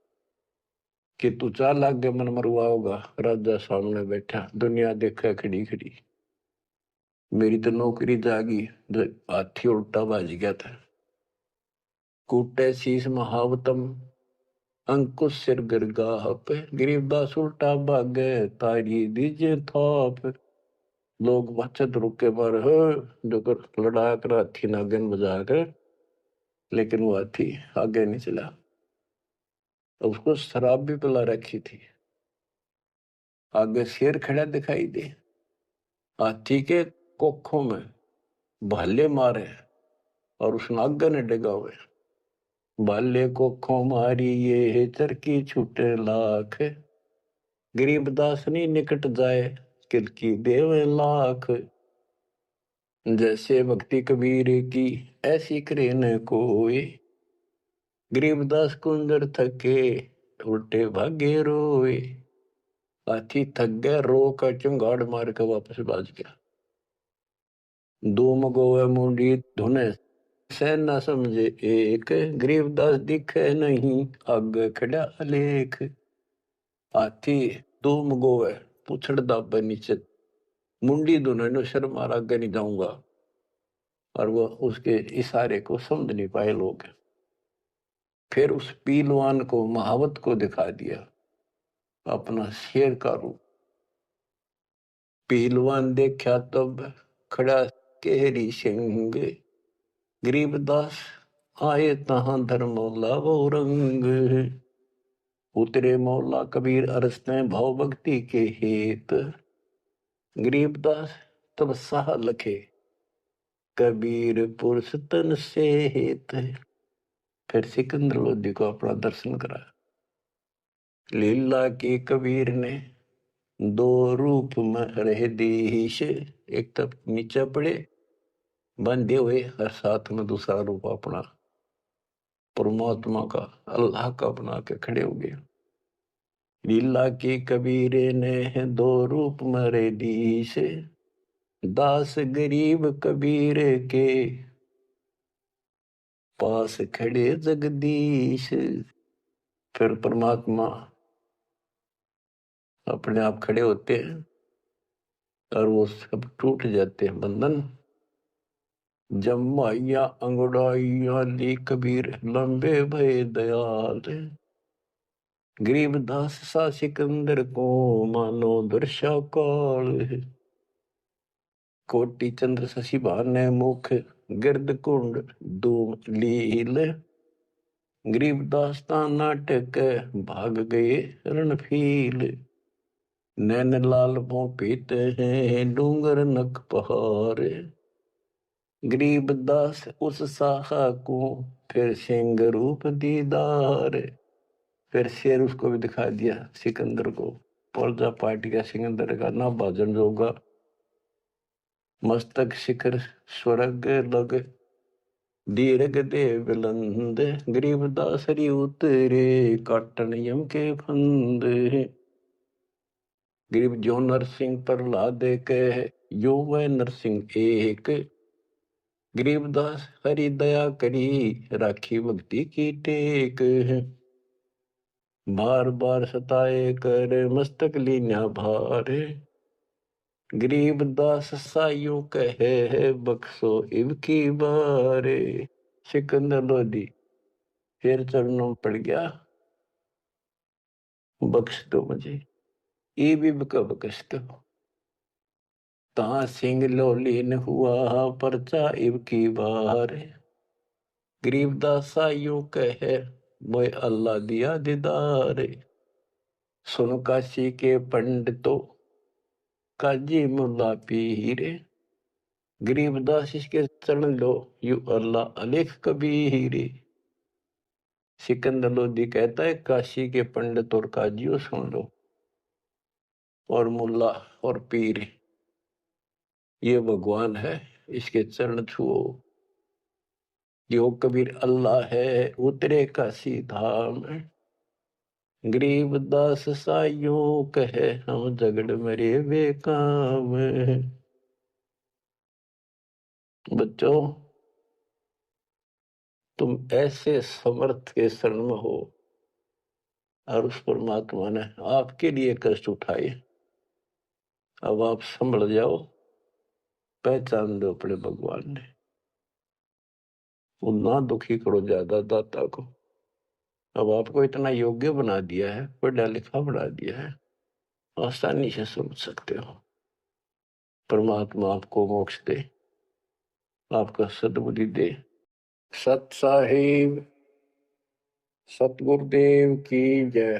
कि तू 4 लाख के मन मरवा होगा। राजा सामने बैठा, दुनिया देखा खड़ी खड़ी, मेरी तो नौकरी जागी। हाथी उल्टा बाज गया था। कूटे शीश महावतम, अंकुश सिर गरगाह पे। गरीबदास उल्टा भागे, तारी दीजे थाप। लोग बचत रुके पर जो कर लड़ा कर हाथी नागन बजा कर, लेकिन वो हाथी आगे नहीं चला। उसको शराब भी पिला रखी थी। आगे शेर खड़ा दिखाई दे, हाथी के कोखों में भाले मारे और उस नागा ने डगा हुए। भाले को खो मारी ये चरकी छूटे लाख, गरीबदास नहीं निकट जाए किलकी देवे लाख। जैसे भक्ति कबीर की ऐसी करे न कोई, गरीबदास कुंजर थके उल्टे भागे रोए। हाथी थक गया, रो का चुंगाड़ मार के वापस भाज गया। धूम गोवे मुंडी धुने सैन न समझे एक, गरीबदास दिखे नहीं आगे खड़ा अलेख। हाथी धूम गोवे पुछड़ दाबे नीचे, मुंडी धुने नो शर्म आगे नहीं जाऊंगा। और वो उसके इशारे को समझ नहीं पाए लोग। फिर उस पीलवान को महावत को दिखा दिया अपना शेर का रूप। पीलवान देखा तब खड़ा केहरी सिंह, गरीबदास आए तहां धर्म मौला वो रंग। उतरे मौला कबीर अरसते भाव भक्ति के हेत, गरीबदास तब साह लखे कबीर पुरुष तन से हेत। फिर सिकंदर लोधी को अपना दर्शन कराया। लीला की कबीर ने दो रूप में रहे दीश, एक तब नीचे पड़े बंधे हुए और साथ में दूसरा रूप अपना परमात्मा का अल्लाह का बना के खड़े हो गए। लीला की कबीरे ने दो रूप मरे दीश, दास गरीब कबीर के पास खड़े जगदीश। फिर परमात्मा अपने आप खड़े होते हैं और वो सब टूट जाते हैं बंधन। जमाइया अंगड़ाइया ली कबीर लंबे भय दयाल, गरीबदास सा सिकंदर को मानो दर्शा काल। कोटि चंद्र शशि भाने मुख गिरद कुंड धूम लील, गरीबदास ता नाटक भाग गए रणफील। नैन लाल मोह पीते हैं डूंगर नक पहाड़, गरीबदास उस साहा को फिर सिंह रूप दीदार। फिर शेर उसको भी दिखा दिया सिकंदर को, प्रजा पार्टी का सिकंदर का ना भाजन जोगा, मस्तक शिखर स्वर्ग लग दीर्घ दे बुलंद, गरीबदास हरि उतरे काटन यम के फंद। गरीब जो नरसिंह प्रहलाद के यो वह नरसिंह एक, गरीबदास हरि दया करी राखी भक्ति की टेक। बार बार सताए कर मस्तक लीना भार, गरीबदास साइयों कहे बख्शो इब की बारे। सिकंदर लोधी फिर चरणों पड़ गया, बख्श दो मुझे इब का बख्श दो। ता सिंह लोलीन हुआ परचा इब की बार, गरीबदास साइयों कहे मोए अल्लाह दिया दीदार। सुन काशी के पंडितों काजी मुल्ला पीर, गरीबदास इसके चरण लो यू अल्लाह अलेख कबीर। सिकंदर लोधी कहता है काशी के पंडित और काजियों सुन लो, और मुल्ला और पीर ये भगवान है, इसके चरण छुओ। जो कबीर अल्लाह है उतरे काशी धाम, गरीबदास साइयों कहे हम झगड़ मरे बेकाम। बच्चों तुम ऐसे समर्थ के शरण में हो और उस परमात्मा ने आपके लिए कष्ट उठाए। अब आप संभल जाओ, पहचान दो अपने भगवान ने। वो ना दुखी करो ज्यादा दाता को। अब आपको इतना योग्य बना दिया है, पढ़ा लिखा बना दिया है, आसानी से समझ सकते हो। परमात्मा आपको मोक्ष दे, आपका सद्बुद्धि दे। सत साहिब सतगुरुदेव की जय।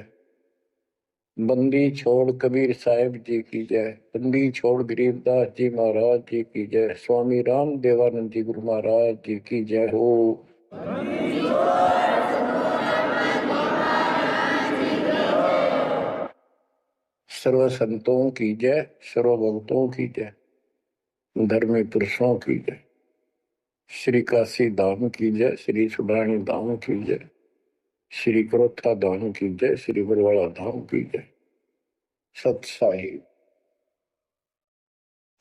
बंदी छोड़ कबीर साहिब जी की जय। बंदी छोड़ गरीबदास जी महाराज जी की जय। स्वामी राम देवानंद जी गुरु महाराज जी की जय हो। सर्व संतों की जय, सर्व भक्तों की जय, धर्मी पुरुषों की जय। श्री काशी धाम की जय, श्री सुब्राणी धाम की जय, श्री क्रोथा धाम की जय, श्री बरवाड़ा धाम की जय। सत साहिब।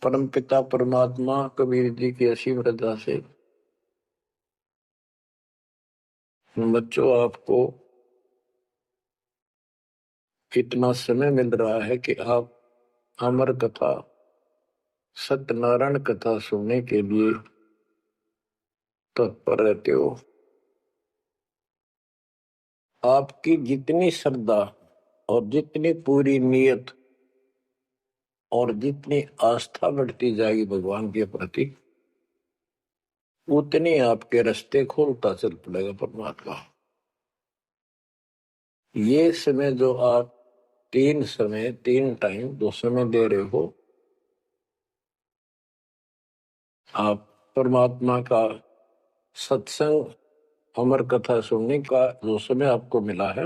परम पिता परमात्मा कबीर जी की असीम रजा से बच्चों आपको इतना समय मिल रहा है कि आप अमर कथा सत्यनारायण कथा सुनने के लिए तत्पर रहते हो। आपकी जितनी श्रद्धा और जितनी पूरी नियत और जितनी आस्था बढ़ती जाएगी भगवान के प्रति, उतनी आपके रास्ते खोलता चल पड़ेगा परमात्मा। ये समय जो आप तीन टाइम दो समय दे रहे हो, आप परमात्मा का सत्संग अमर कथा सुनने का जो समय आपको मिला है,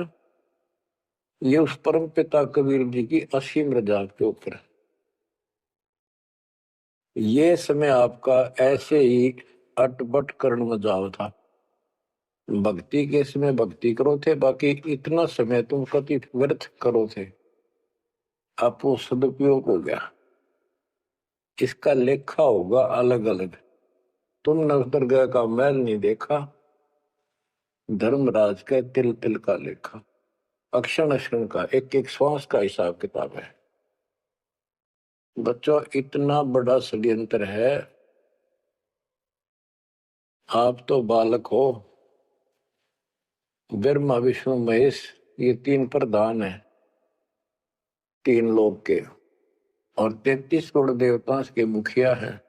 ये उस परम पिता कबीर जी की असीम रजा के ऊपर है। ये समय आपका ऐसे ही अटपट करण में जाओ था। भक्ति के समय भक्ति करो थे, बाकी इतना समय तुम कति व्यर्थ करो थे, आपको सदुपयोग हो गया। इसका लेखा होगा अलग अलग। तुमने उस दरगाह का मैल नहीं देखा, धर्मराज का तिल तिल का लेखा, अक्षण अक्षण का, एक एक श्वास का हिसाब किताब है। बच्चों इतना बड़ा षड्यंत्र है। आप तो बालक हो, ब्रह्मा विष्णु महेश ये तीन प्रधान है, तीन लोक के, और 33 करोड़ देवता के मुखिया हैं।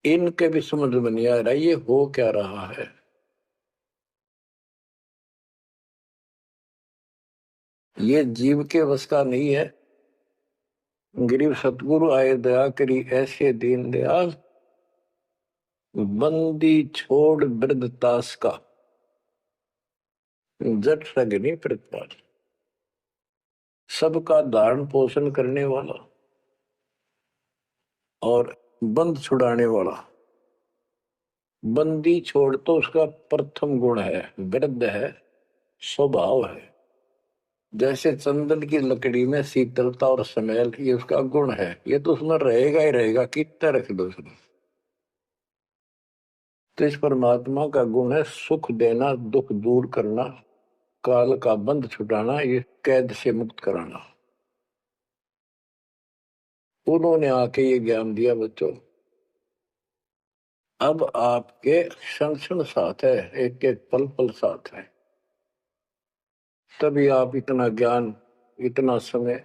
इनके भी समझ में नहीं आ रहा ये हो क्या रहा है। ये जीव के वश का नहीं है। गरीब सतगुरु आए दया करी ऐसे दीन दयाल, बंदी छोड़ वृद्ध ताश का, जट सगनी प्रतिपाल। सबका धारण पोषण करने वाला और बंद छुड़ाने वाला। बंदी छोड़ तो उसका प्रथम गुण है, वृद्ध है, स्वभाव है। जैसे चंदन की लकड़ी में शीतलता और स्मेल, ये उसका गुण है, ये तो उसमें रहेगा ही रहेगा, कितना रख दो उसमें। तो इस परमात्मा का गुण है सुख देना, दुख दूर करना, काल का बंध छुटाना, ये कैद से मुक्त कराना। उन्होंने आके ये ज्ञान दिया बच्चों। अब आपके क्षण क्षण साथ है, एक एक पल पल साथ है, तभी आप इतना ज्ञान इतना समय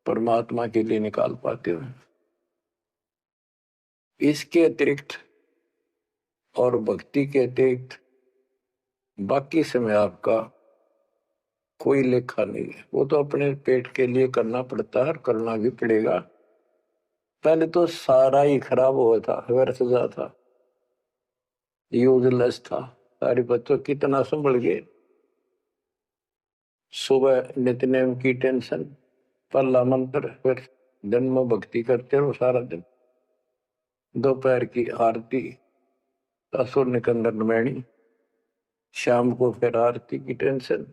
परमात्मा के लिए निकाल पाते हो। इसके अतिरिक्त और भक्ति के अतिरिक्त बाकी समय आपका कोई लेखा नहीं है। वो तो अपने पेट के लिए करना पड़ता है और करना भी पड़ेगा। पहले तो सारा ही खराब हुआ था, व्यर्थ जा था, यूजलेस था। सारे बच्चों कितना संभल गए। सुबह नित्यनेम की टेंशन, पहला मंत्र, फिर जन्म भक्ति करते रहो सारा दिन, दोपहर की आरती, असुर निकंदन मैणी, शाम को फिर आरती की टेंशन।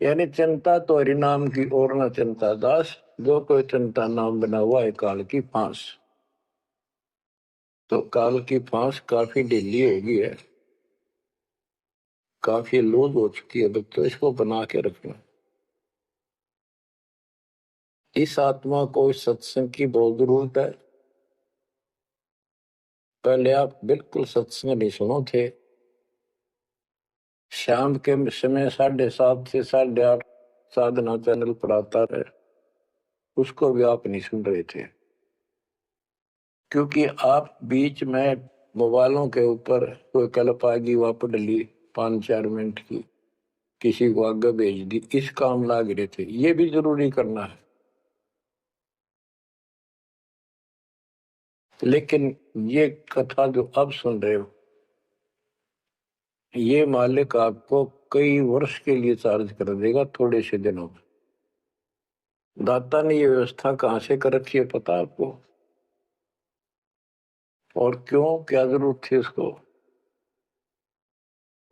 यानी चिंता तो हरि नाम की और न चिंता दास, जो कोई चिंता नाम बना हुआ है काल की फांस। तो काल की फांस काफी ढीली हो गई है, काफी लूज हो चुकी है बच्चों, इसको बना के रखना। इस आत्मा को इस सत्संग की बहुत जरूरत है। पहले आप बिल्कुल सत्संग नहीं सुनो थे। शाम के समय 7:30 से 8:30 साधना चैनल पर आता है, उसको भी आप नहीं सुन रहे थे, क्योंकि आप बीच में मोबाइलों के ऊपर कोई कल्प आ गई, वहां पर डली 5-4 मिनट की, किसी को आगे भेज दी, इस काम लाग रहे थे, ये भी जरूरी करना है। लेकिन ये कथा जो अब सुन रहे हो, ये मालिक आपको कई वर्ष के लिए चार्ज कर देगा थोड़े से दिनों में। दाता ने ये व्यवस्था कहां से कर रखी है पता आपको? और क्यों, क्या जरूरत थी उसको?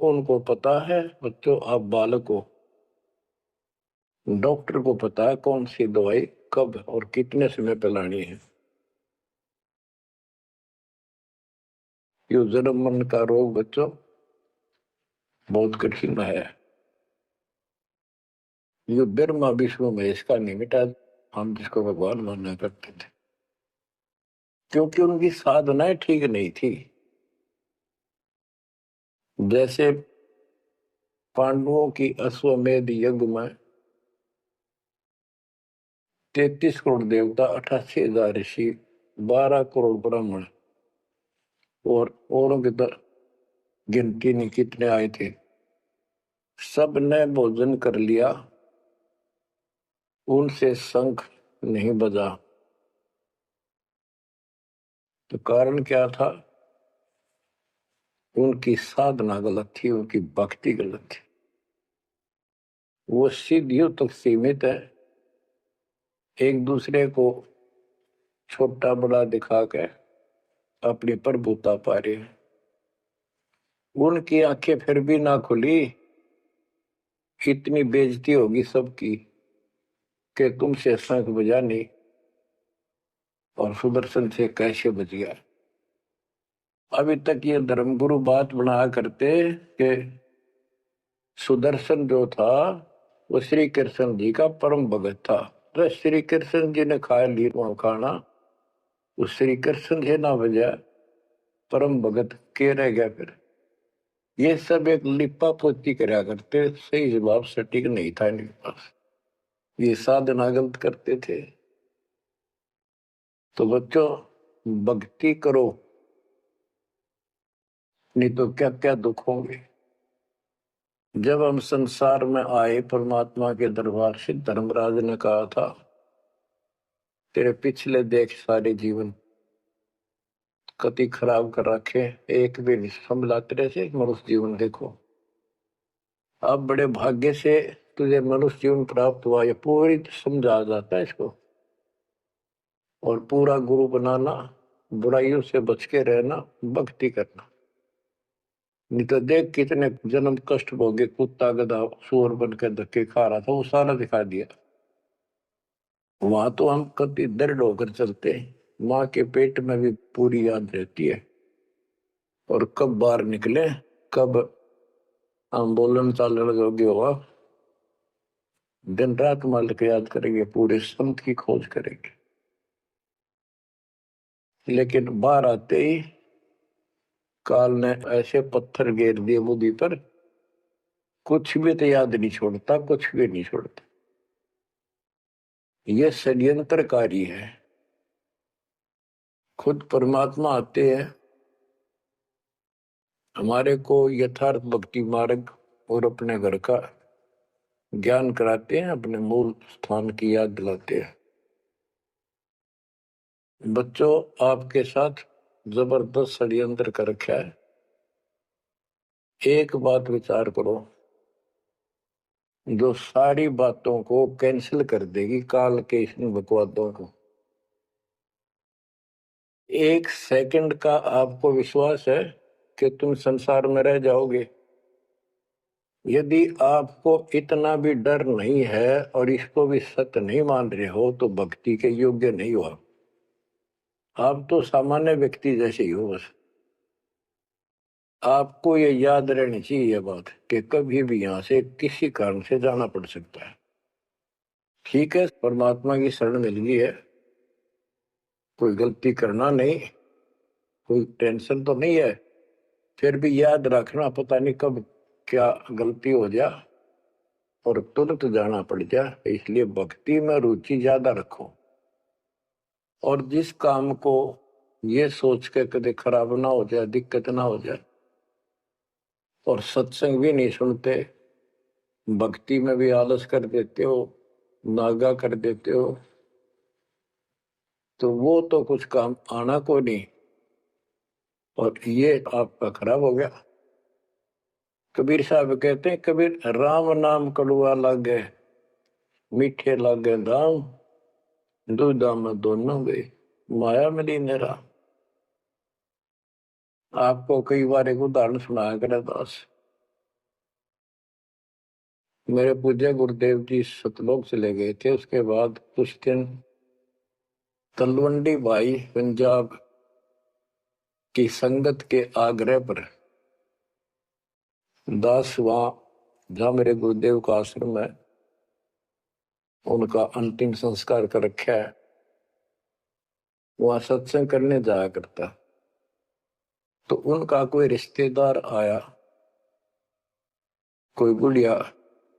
उनको पता है बच्चों, आप बालक हो, डॉक्टर को पता है कौन सी दवाई कब और कितने समय पे लानी है। ये जन्म मरण का रोग बच्चों बहुत कठिन है। ये ब्रह्मा विष्णु महेश का नहीं मिटा, हम जिसको भगवान माना करते थे, क्योंकि उनकी साधनाएं ठीक नहीं थी। जैसे पांडवों की अश्वमेध यज्ञ में 33 करोड़ देवता, 88,000 ऋषि, 12 करोड़ ब्राह्मण और औरों की तो गिनती नहीं कितने आए थे, सब ने भोजन कर लिया, उनसे शंख नहीं बजा। तो कारण क्या था? उनकी साधना गलत थी, उनकी भक्ति गलत थी। वो सिद्धियों तक सीमित है, एक दूसरे को छोटा बड़ा दिखा के अपनी प्रभुता पा रहे हैं। उनकी आंखें फिर भी ना खुली, इतनी बेइज्जती होगी सबकी कि तुमसे शंख बजा नहीं और सुदर्शन से कैसे बच गया। अभी तक ये धर्मगुरु बात बना करते कि सुदर्शन जो था वो श्री कृष्ण जी का परम भगत था, तो श्री कृष्ण जी ने खा ली वो खाना, उस श्री कृष्ण से ना बजा, परम भगत के रह गया फिर। ये सब एक लिपा पोती करा करते, सही जवाब सटीक नहीं था इनके पास, ये साधना गलत करते थे। तो बच्चों भक्ति करो, नहीं तो क्या क्या दुख होंगे। जब हम संसार में आए, परमात्मा के दरबार से धर्मराज ने कहा था, तेरे पिछले देख सारे जीवन कति खराब कर रखे, एक भी नहीं संभला तेरे से, मनुष्य जीवन देखो। अब बड़े भाग्य से तुझे मनुष्य जीवन प्राप्त हुआ, ये पूरी समझा जाता है इसको। और पूरा गुरु बनाना, बुराइयों से बच के रहना, भक्ति करना। नहीं तो देख कितने जन्म कष्ट भोगे, कुत्ता गधा सुअर बन के धक्के खा रहा था, वो सारा दिखा दिया। वहां तो हम कभी दृढ़ होकर चलते हैं, माँ के पेट में भी पूरी याद रहती है, और कब बाहर निकले, कब आंदोलन चालन योग्य हुआ, दिन रात मालिक याद करेंगे, पूरे संत की खोज करेंगे। लेकिन बाहर आते ही काल ने ऐसे पत्थर घेर दिए बुद्धि पर, कुछ भी तो याद नहीं छोड़ता, कुछ भी नहीं छोड़ता। ये षड्यंत्रकारी है। खुद परमात्मा आते हैं, हमारे को यथार्थ भक्ति मार्ग और अपने घर का ज्ञान कराते हैं, अपने मूल स्थान की याद दिलाते हैं। बच्चों आपके साथ जबरदस्त षड्यंत्र कर रखा है। एक बात विचार करो, जो सारी बातों को कैंसिल कर देगी, काल के इन बकवादों को। एक सेकंड का आपको विश्वास है कि तुम संसार में रह जाओगे? यदि आपको इतना भी डर नहीं है और इसको भी सत्य नहीं मान रहे हो, तो भक्ति के योग्य नहीं हो। आप तो सामान्य व्यक्ति जैसे ही हो बस। आपको ये याद रहनी चाहिए ये बात कि कभी भी यहां से किसी कारण से जाना पड़ सकता है। ठीक है, परमात्मा की शरण मिल गई है, कोई गलती करना नहीं, कोई टेंशन तो नहीं है, फिर भी याद रखना, पता नहीं कब क्या गलती हो जाए और तुरंत जाना पड़ जाए। इसलिए भक्ति में रुचि ज्यादा रखो, और जिस काम को ये सोच के कभी खराब ना हो जाए, दिक्कत ना हो जाए, और सत्संग भी नहीं सुनते, भक्ति में भी आलस कर देते हो, नागा कर देते हो, तो वो तो कुछ काम आना को नहीं, और ये आपका खराब हो गया। कबीर साहब कहते हैं, कबीर राम नाम कड़वा लागे, मीठे लागे दाम, दूधा में दोनों गए, माया मिली नेरा। आपको कई बार एक उदाहरण सुनाया करे दास। मेरे पूज्य गुरुदेव जी सतलोक चले गए थे, उसके बाद कुछ दिन तलवंडी भाई पंजाब की संगत के आग्रह पर दास वहां, जहां मेरे गुरुदेव का आश्रम है, उनका अंतिम संस्कार कर रखा है, वहां सत्संग करने जाया करता। तो उनका कोई रिश्तेदार आया, कोई बुढ़िया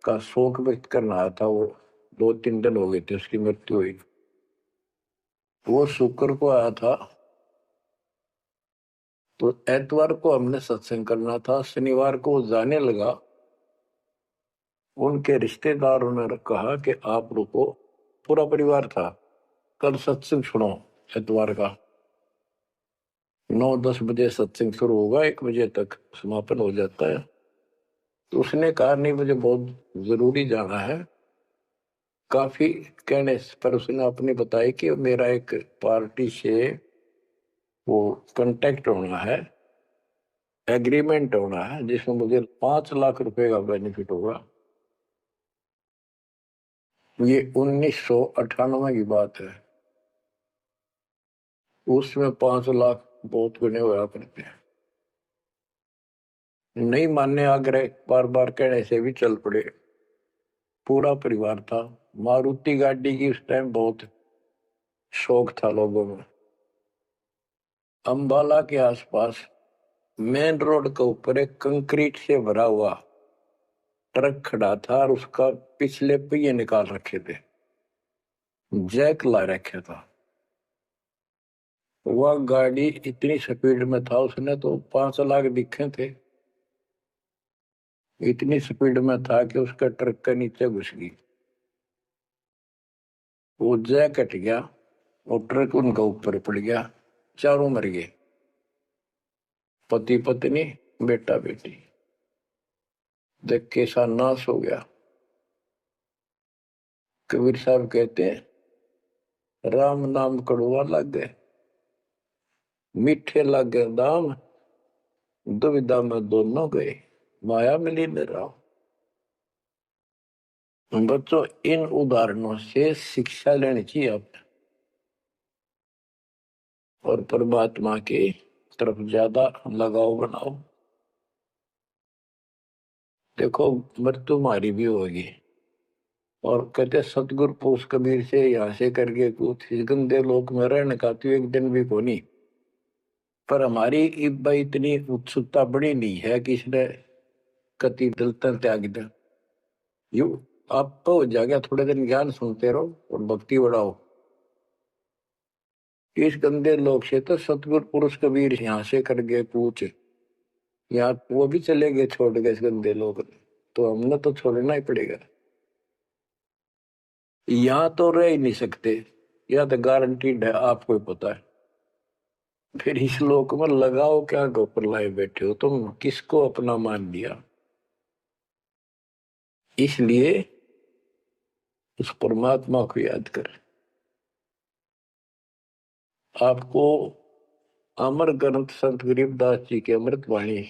का शोक व्यक्त करना आया था। वो 2-3 दिन हो गए थे उसकी मृत्यु हुई। वो शुक्र को आया था, तो एतवार को हमने सत्संग करना था, शनिवार को वो जाने लगा। उनके रिश्तेदारों ने कहा कि आप रुको, पूरा परिवार था, कल सत्संग सुनो एतवार का, 9-10 बजे सत्संग शुरू होगा, 1 बजे तक समापन हो जाता है। तो उसने कहा नहीं, मुझे बहुत जरूरी जाना है। काफी कहने पर उसने अपनी बताई कि मेरा एक पार्टी से वो कांटेक्ट होना है, एग्रीमेंट होना है, जिसमें मुझे 5 लाख रुपए का बेनिफिट होगा। ये 1998 की बात है। उसमें 5 लाख बहुत गुने हुए अपने पे। नहीं मानने आग्रह बार बार कहने से भी चल पड़े। पूरा परिवार था। मारुति गाड़ी की उस टाइम बहुत शौक था लोगों में। अंबाला के आसपास मेन रोड के ऊपर एक कंक्रीट से भरा हुआ ट्रक खड़ा था, और उसका पिछले पहिए निकाल रखे थे, जैक ला रखे था। वह गाड़ी इतनी स्पीड में था, उसने तो 5 लाख दिखे थे। इतनी स्पीड में था कि उसका ट्रक के नीचे घुस गई। वो जैक कट गया और ट्रक उनका ऊपर पड़ गया। चारों मर गए, पति पत्नी बेटा बेटी। देख कैसा नाश हो गया। कबीर साहब कहते हैं, राम नाम कड़वा लगे, मीठे लगे दाम, दुविधा में दोनों गए, माया मिली मेरा। बच्चों, इन उदाहरणों से शिक्षा लेनी चाहिए आपने, और परमात्मा की तरफ ज्यादा लगाव बनाओ। देखो, मृत्यु हमारी भी होगी, और कहते सतगुरु पुरुष कबीर से यहाँ से करके कुछ इस गंदे लोक में रहने का तो एक दिन भी को नहीं। पर हमारी इतनी उत्सुकता बड़ी नहीं है कि इसने कति दलता त्याग दे। यू आप तो हो जाएगा, थोड़े दिन ज्ञान सुनते रहो और भक्ति बढ़ाओ। इस गंदे लोग से तो सतगुरु पुरुष कबीर यहाँ से कर गए पूछ, यहाँ वो भी चले गए छोड़ गए इस गंदे लोग, तो हमने तो छोड़ना ही पड़ेगा। यहाँ तो रह ही नहीं सकते, यह तो गारंटीड है, आपको ही पता है। फिर इस लोक में लगाओ क्या, गोपर लाए बैठे हो तुम, किसको अपना मान लिया। इसलिए उस परमात्मा को याद कर। आपको अमर ग्रंथ संत गरीबदास जी के अमृत वाणी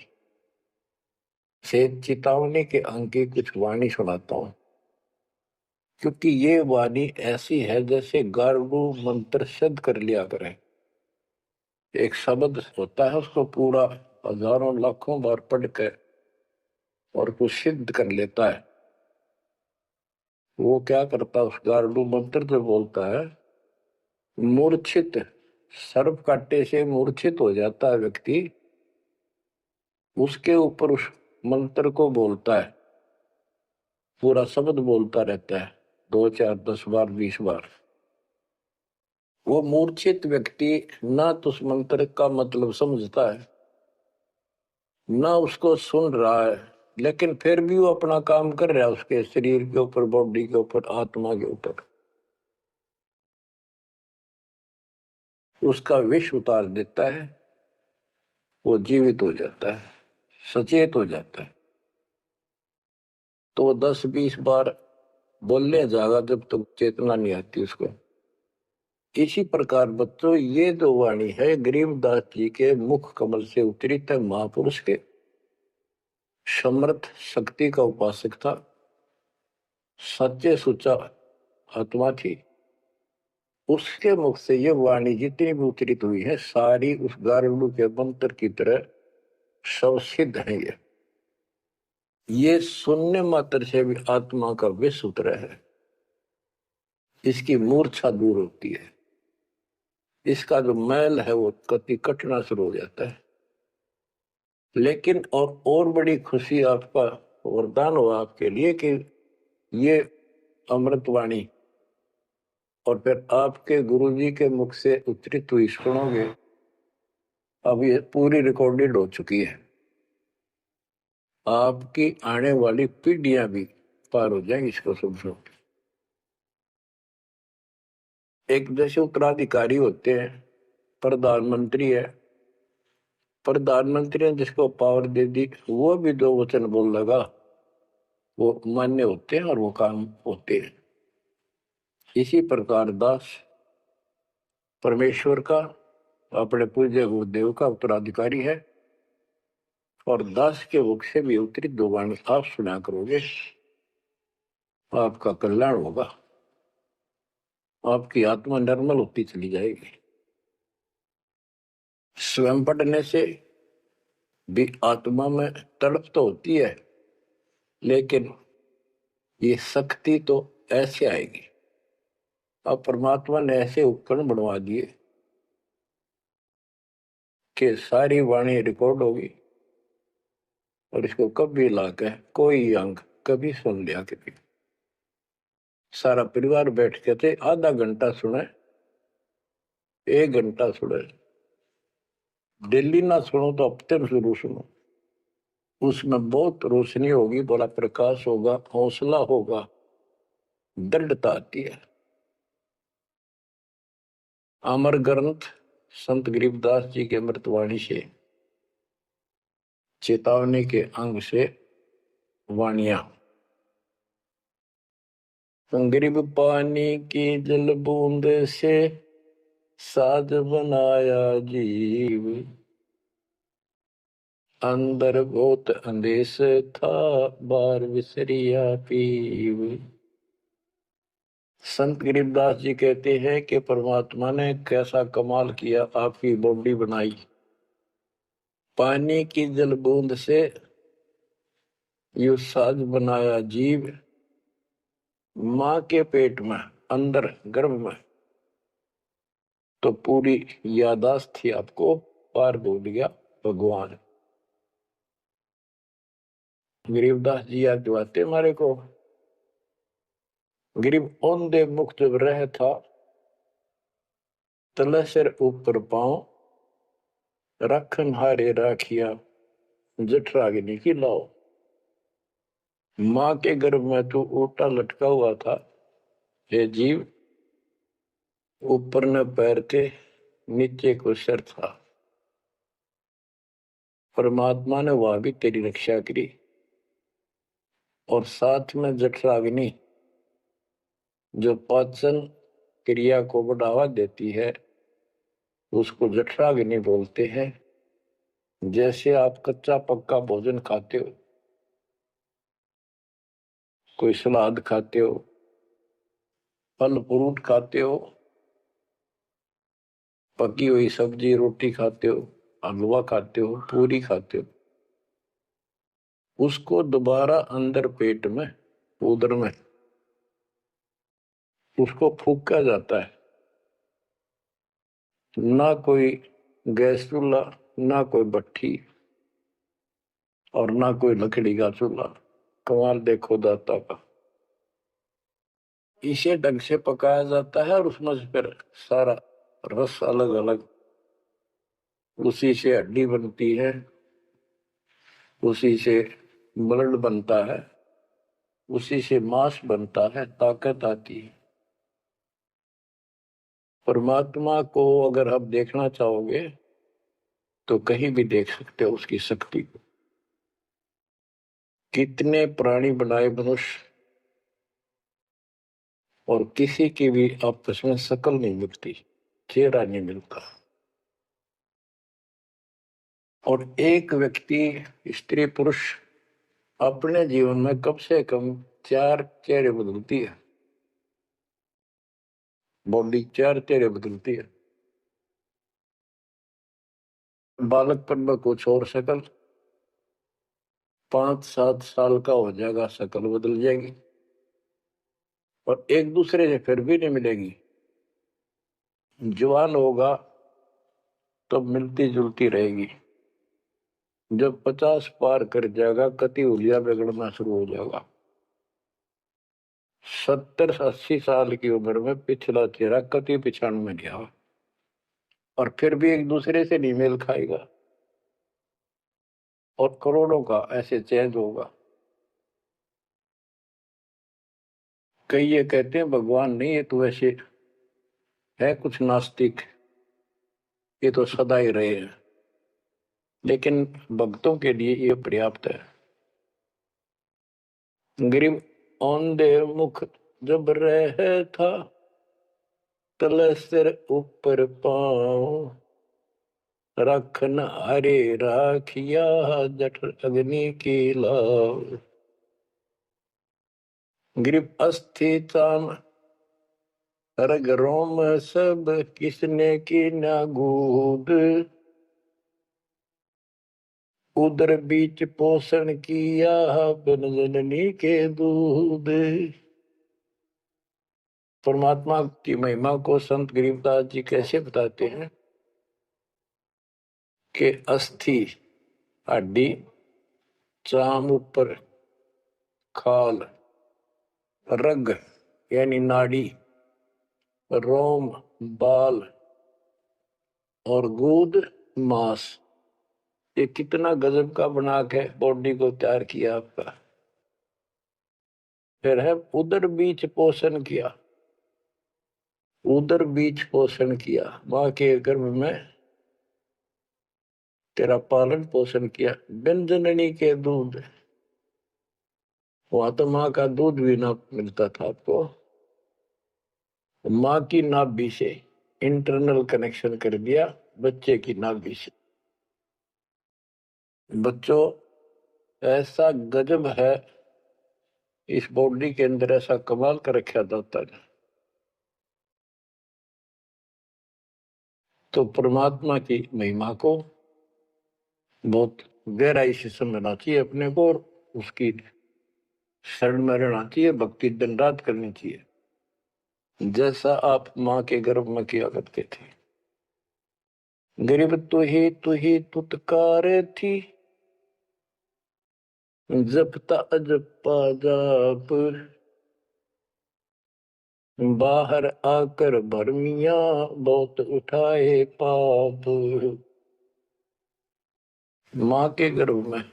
से चेतावनी के अंक की कुछ वाणी सुनाता हूं, क्योंकि ये वाणी ऐसी है जैसे गारगु मंत्र सिद्ध कर लिया करें। एक शब्द होता है, उसको पूरा हजारों लाखों बार पढ़ कर और कुछ सिद्ध कर लेता है। वो क्या करता है, उस गारडू मंत्र से बोलता है, मूर्छित सर्प काटे से मूर्छित हो जाता है व्यक्ति, उसके ऊपर उस मंत्र को बोलता है, पूरा शब्द बोलता रहता है 2, 4, 10 बार 20 बार। वो मूर्छित व्यक्ति ना तो उस मंत्र का मतलब समझता है, ना उसको सुन रहा है, लेकिन फिर भी वो अपना काम कर रहा है, उसके शरीर के ऊपर, बॉडी के ऊपर, आत्मा के ऊपर। उसका विष उतार देता है, वो जीवित हो जाता है, सचेत हो जाता है। तो वो 10-20 बार बोलने जाएगा जब तक चेतना नहीं आती उसको। इसी प्रकार बच्चों, ये जो वाणी है गरीबदास जी के मुख कमल से उतरी है, महापुरुष के समर्थ शक्ति का उपासक था, सच्चे सुचा आत्मा थी। उसके मुख से ये वाणी जितनी भी उतरित हुई है, सारी उस गारुड़ के मंत्र की तरह सब सिद्ध है। ये सुनने मात्र से भी आत्मा का विष उतरा है, इसकी मूर्छा दूर होती है, इसका जो मैल है वो कति कटना शुरू हो जाता है। लेकिन और बड़ी खुशी आपका वरदान हो आपके लिए कि ये अमृतवाणी और फिर आपके गुरुजी के मुख से उच्चरित हुई सुनोगे। अब ये पूरी रिकॉर्डेड हो चुकी है, आपकी आने वाली पीढ़ियां भी पार हो जाएंगी इसको सुन। एक जैसे उत्तराधिकारी होते हैं, प्रधानमंत्री है, प्रधानमंत्री ने जिसको पावर दे दी, वो भी दो वचन बोल लगा, वो मान्य होते हैं और वो काम होते हैं। इसी प्रकार दास परमेश्वर का, अपने पूज्य गुरुदेव का उत्तराधिकारी है, और दास के मुख से भी उत्तरित दो वाणी आप सुना करोगे, आपका कल्याण होगा, आपकी आत्मा निर्मल होती चली जाएगी। स्वयं पढ़ने से भी आत्मा में तड़प तो होती है, लेकिन ये शक्ति तो ऐसे आएगी। अब परमात्मा ने ऐसे उपकरण बनवा दिए कि सारी वाणी रिकॉर्ड होगी, और इसको कभी लाकर कोई अंग कभी सुन लिया, कभी सारा परिवार बैठ के थे, आधा घंटा सुने, 1 घंटा सुने, डेली ना सुनो तो हफ्ते में जरूर सुनो। उसमें बहुत रोशनी होगी, बड़ा प्रकाश होगा, हौसला होगा, दृढ़ता आती है। अमर ग्रंथ संत गरीबदास जी के अमृतवाणी से, चेतावनी के अंग से वाणियां। गरीब पानी की जल बूंद से साज बनाया जीव, अंदर बहुत अंदेश था, बार विसरिया पीव। संत गरीबदास जी कहते हैं कि परमात्मा ने कैसा कमाल किया, आपकी बॉडी बनाई, पानी की जल बूंद से यू साज बनाया जीव, मां के पेट में, अंदर गर्भ में तो पूरी यादाश्त थी, आपको पार बोल गया भगवान। गरीबदास जी याद दिवाते हमारे को, गरीब औंधे मुख जब रह था, तलसर ऊपर पांव, रखन हारे राखिया, जठराग्नि की लाओ। मां के गर्भ में तू उल्टा लटका हुआ था, हे जीव, ऊपर न पैर थे, नीचे को सर था। परमात्मा ने वहां भी तेरी रक्षा करी, और साथ में जठराग्नि जो पाचन क्रिया को बढ़ावा देती है, उसको जठराग्नि बोलते हैं। जैसे आप कच्चा पक्का भोजन खाते हो, कोई सलाद खाते हो, फल फ्रूट खाते हो, पकी हुई सब्जी रोटी खाते हो, हलवा खाते हो, पूरी खाते हो, उसको दोबारा अंदर पेट में, उदर में उसको फूका जाता है। ना कोई गैस चूल्हा, ना कोई भट्ठी, और ना कोई लकड़ी का चूल्हा। कमाल देखो दाता का, इसे ढंग से पकाया जाता है, और उसमें से फिर सारा रस अलग अलग, उसी से हड्डी बनती है, उसी से ब्लड बनता है, उसी से मांस बनता है, ताकत आती है। परमात्मा को अगर आप देखना चाहोगे तो कहीं भी देख सकते हो उसकी शक्ति को। कितने प्राणी बनाए मनुष्य, और किसी की भी आपस में शकल नहीं मिलती, चेहरा नहीं मिलता। और एक व्यक्ति, स्त्री पुरुष, अपने जीवन में कम से कम 4 चेहरे बदलती है। बॉडी 4 चेहरे बदलती है। बालकपन में कुछ और शक्ल, 5-7 साल का हो जाएगा शक्ल बदल जाएगी, और एक दूसरे से फिर भी नहीं मिलेगी। जवान होगा तब मिलती जुलती रहेगी, जब 50 पार कर जाएगा कति हुलिया बिगड़ना शुरू हो जाएगा। 70-80 साल की उम्र में पिछला चेहरा कति पिछाड़ में गया, और फिर भी एक दूसरे से नहीं मेल खाएगा, और करोड़ों का ऐसे चेंज होगा। कई ये कहते हैं भगवान नहीं है, तो ऐसे है कुछ नास्तिक, ये तो सदा ही रहे हैं, लेकिन भक्तों के लिए ये पर्याप्त है। गरीब औंधे मुख जब रह था, तले सिर ऊपर पाँव, रखन हरे राखिया, जठर अग्नि की लाव। गरीब अस्थि चाम रग रोम सब, किसने की ना गूद, उदर बीच पोषण किया, बिन जननी के दूध। परमात्मा की महिमा को संत गरीबदास जी कैसे बताते हैं कि अस्थि हड्डी, चाम ऊपर खाल, रग यानी नाड़ी, रोम बाल, और गूद मांस। ये कितना गजब का बना के बॉडी को तैयार किया आपका। फिर है उदर बीच पोषण किया, उदर बीच पोषण किया, माँ के गर्भ में तेरा पालन पोषण किया, बिन जननी के दूध। वहां तो माँ का दूध भी ना मिलता था आपको, माँ की नाभि से इंटरनल कनेक्शन कर दिया बच्चे की नाभि से। बच्चों, ऐसा गजब है इस बॉडी के अंदर, ऐसा कमाल कर रखा जाता है। तो परमात्मा की महिमा को बहुत गहराई से समझना चाहिए अपने को, और उसकी शरण में रहना चाहिए, भक्ति दिन रात करनी चाहिए, जैसा आप माँ के गर्भ में किया करते थे। गरीब तू ही तुतकार थी, जपता अजपा जाप, बाहर आकर भरमिया, बहुत उठाए पाप। माँ के गर्भ में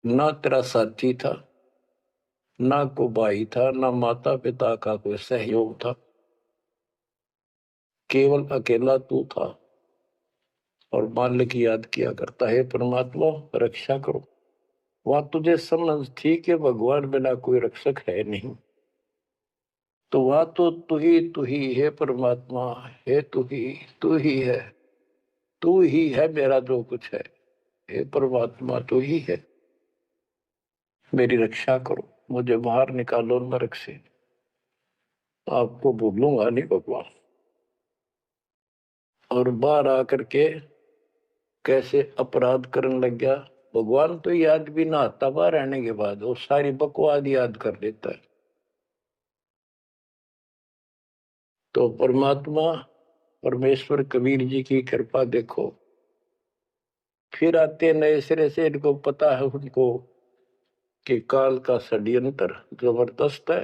ना तेरा साथी था, ना को भाई था, ना माता पिता का कोई सहयोग था, केवल अकेला तू था, और बाल्य की याद किया करता है, परमात्मा रक्षा करो। वहां तुझे समझ थी कि भगवान बिना कोई रक्षक है नहीं, तो वहां तो तू ही है परमात्मा, है तू ही है, तू ही है मेरा जो कुछ है, हे परमात्मा तू ही है, मेरी रक्षा करो, मुझे बाहर निकालो नरक से। आपको भूलूंगा नहीं भगवान। और बाहर आकर के कैसे अपराध करने लग गया भगवान, तो याद भी ना आता बाहर रहने के बाद, वो सारी बकवाद याद कर लेता है। तो परमात्मा परमेश्वर कबीर जी की कृपा देखो, फिर आते नए सिरे से, इनको पता है उनको कि काल का षड्यंत्र जबरदस्त है,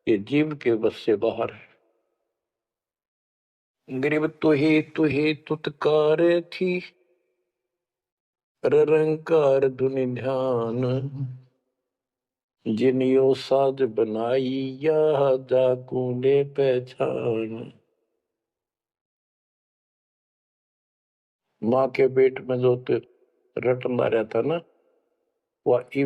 ये जीव के बस से बाहर है। गरीब तू ही तुतकार थी, रंकार धुनि ध्यान, जिन यो साज बनाई, या जाकूले पहचान। माँ के पेट में जो रट मारा था ना, वह ई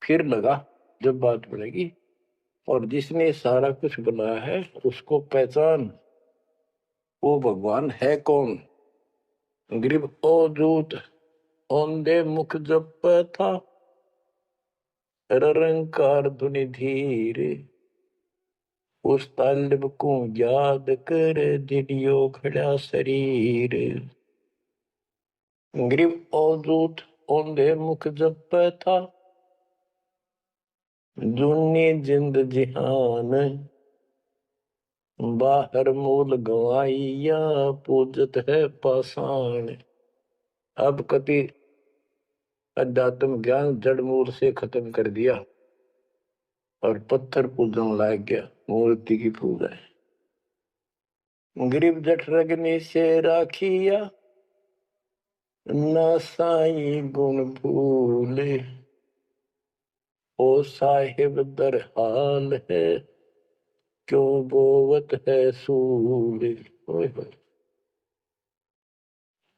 फिर लगा जब बात बढ़ेगी। और जिसने सारा कुछ बनाया है उसको पहचान, वो भगवान है कौन। ग्रीब अवधूत औंधे मुख जप था, रंकार धुनि धीर, उस तालिब को याद कर, दिलियो खड़ा शरीर। ग्रीब अवधूत औंधे मुख जप था, जूनी जिंद जिहान, बाहर मूल गवाइया, पूजत है पाषाण। अब कति अध्यात्म ज्ञान जड़ मूल से खत्म कर दिया और पत्थर पूजन लाग गया, मूर्ति की पूजा है। गरीब जठ रगनी से राखिया, ना साई गुण भूले, ओ साहिब दर हाल है, क्यों बोवत है सूले।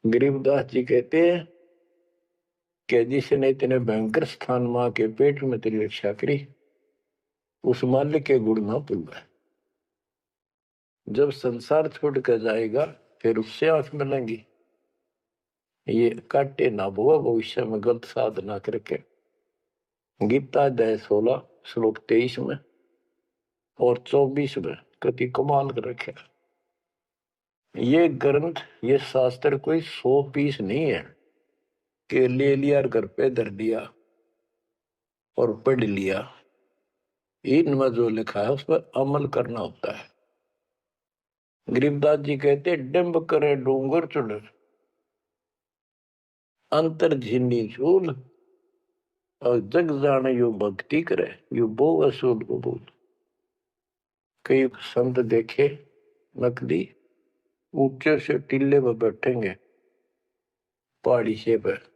गरीबदास जी कहते हैं कि जिसने इतने भयंकर स्थान मां के पेट में तेरी रक्षा करी, उस मालिक के गुण ना भूलना। जब संसार छोड़ कर जाएगा फिर उससे आंख मिलेंगी। ये काटे ना भुआ भविष्य में गलत साधना करके। गीता अध्याय 16 श्लोक 23 में और 24 में कति कमाल कर रखे। ये ग्रंथ, ये शास्त्र कोई 100 पीस नहीं है कि ले लिया और घर पे धर दिया और पढ़ लिया। इनमें जो लिखा है उस पर अमल करना होता है। गरीबदास जी कहते डिंब करे डूंगर चुड़, अंतर झीनी झूल, और जग जाने यो भक्ति करे, यो बो असूल बबूल। कई संत देखे नकली ऊंचे से टीले पर बैठेंगे पहाड़ी से पर,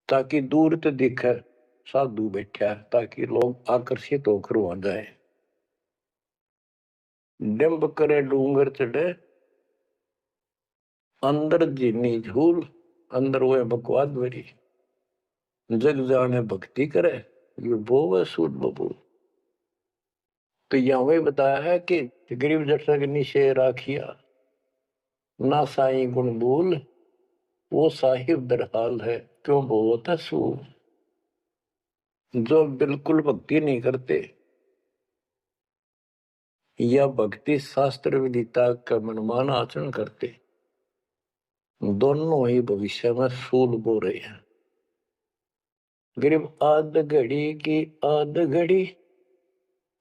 ताकि दूर तो दिखे साधु बैठा, ताकि लोग आकर्षित होकर वहां जाए। डिंब करे डूंगर चढ़े, अंदर जीनी झूल, अंदर वो बकवाद भरी, जग जाने भक्ति करे, ये बो असूल बबूल। तो यहाँ वही बताया है कि गरीब जट निशे राखिया, ना साई गुण भूल, वो साहिब दरहाल है, क्यों बहुत सूर। जो बिल्कुल भक्ति नहीं करते या भक्ति शास्त्र विदिता का मनमान आचरण करते, दोनों ही भविष्य में सूल बो रहे हैं। गरीब आध घड़ी की आध घड़ी,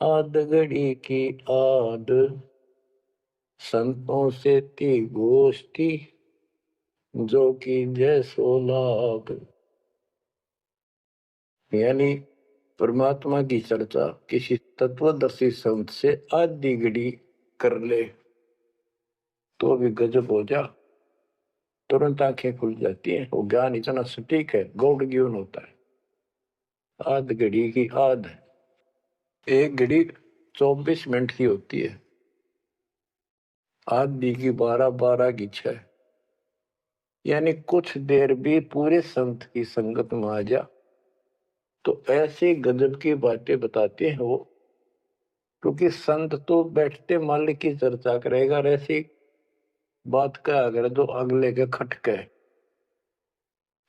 आध घड़ी की आध, संतों से ती गोष्ठी, जो कि जैसो लाभ। यानी परमात्मा की चर्चा किसी तत्वदर्शी संत से आधी घड़ी कर ले तो भी गजब हो जा, तुरंत आंखें खुल जाती हैं। वो ज्ञान इतना सटीक है, गौड़ ज्ञान होता है। आध घड़ी की आध, एक घड़ी 24 मिनट की होती है, आधी की 12, 12 की 6। यानी कुछ देर भी पूरे संत की संगत में आ जा तो ऐसी गजब की बातें बताते हैं वो। क्योंकि संत तो बैठते मालिक की चर्चा करेगा, ऐसी बात का अगर जो अगले के खटके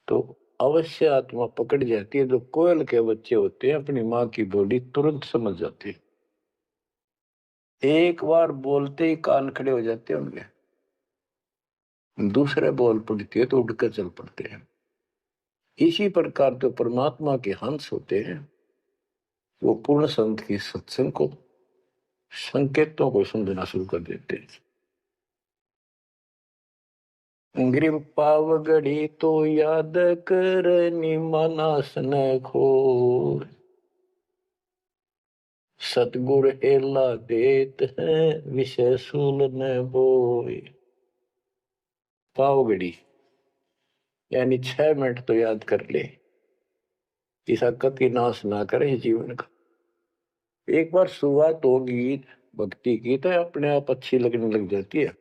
तो अवश्य आत्मा पकड़ जाती है। जो कोयल के बच्चे होते हैं अपनी माँ की बोली तुरंत समझ जाती है, एक बार बोलते ही कान खड़े हो जाते हैं उनके। दूसरे बोल पड़ती है तो उठकर चल पड़ते हैं। इसी प्रकार जो परमात्मा के हंस होते हैं वो पूर्ण संत की सत्संग को, संकेतों को समझना शुरू कर देते हैं। ग्रीव पावगढ़ी तो याद कर, निमानास न खोर, सतगुर एला देत है, विषय सूल न बोय। पावगढ़ी यानी 6 मिनट तो याद कर ले, इस हकत की नाश ना करे जीवन का। एक बार शुरुआत होगी भक्ति की तो अपने आप अच्छी लगने लग जाती है।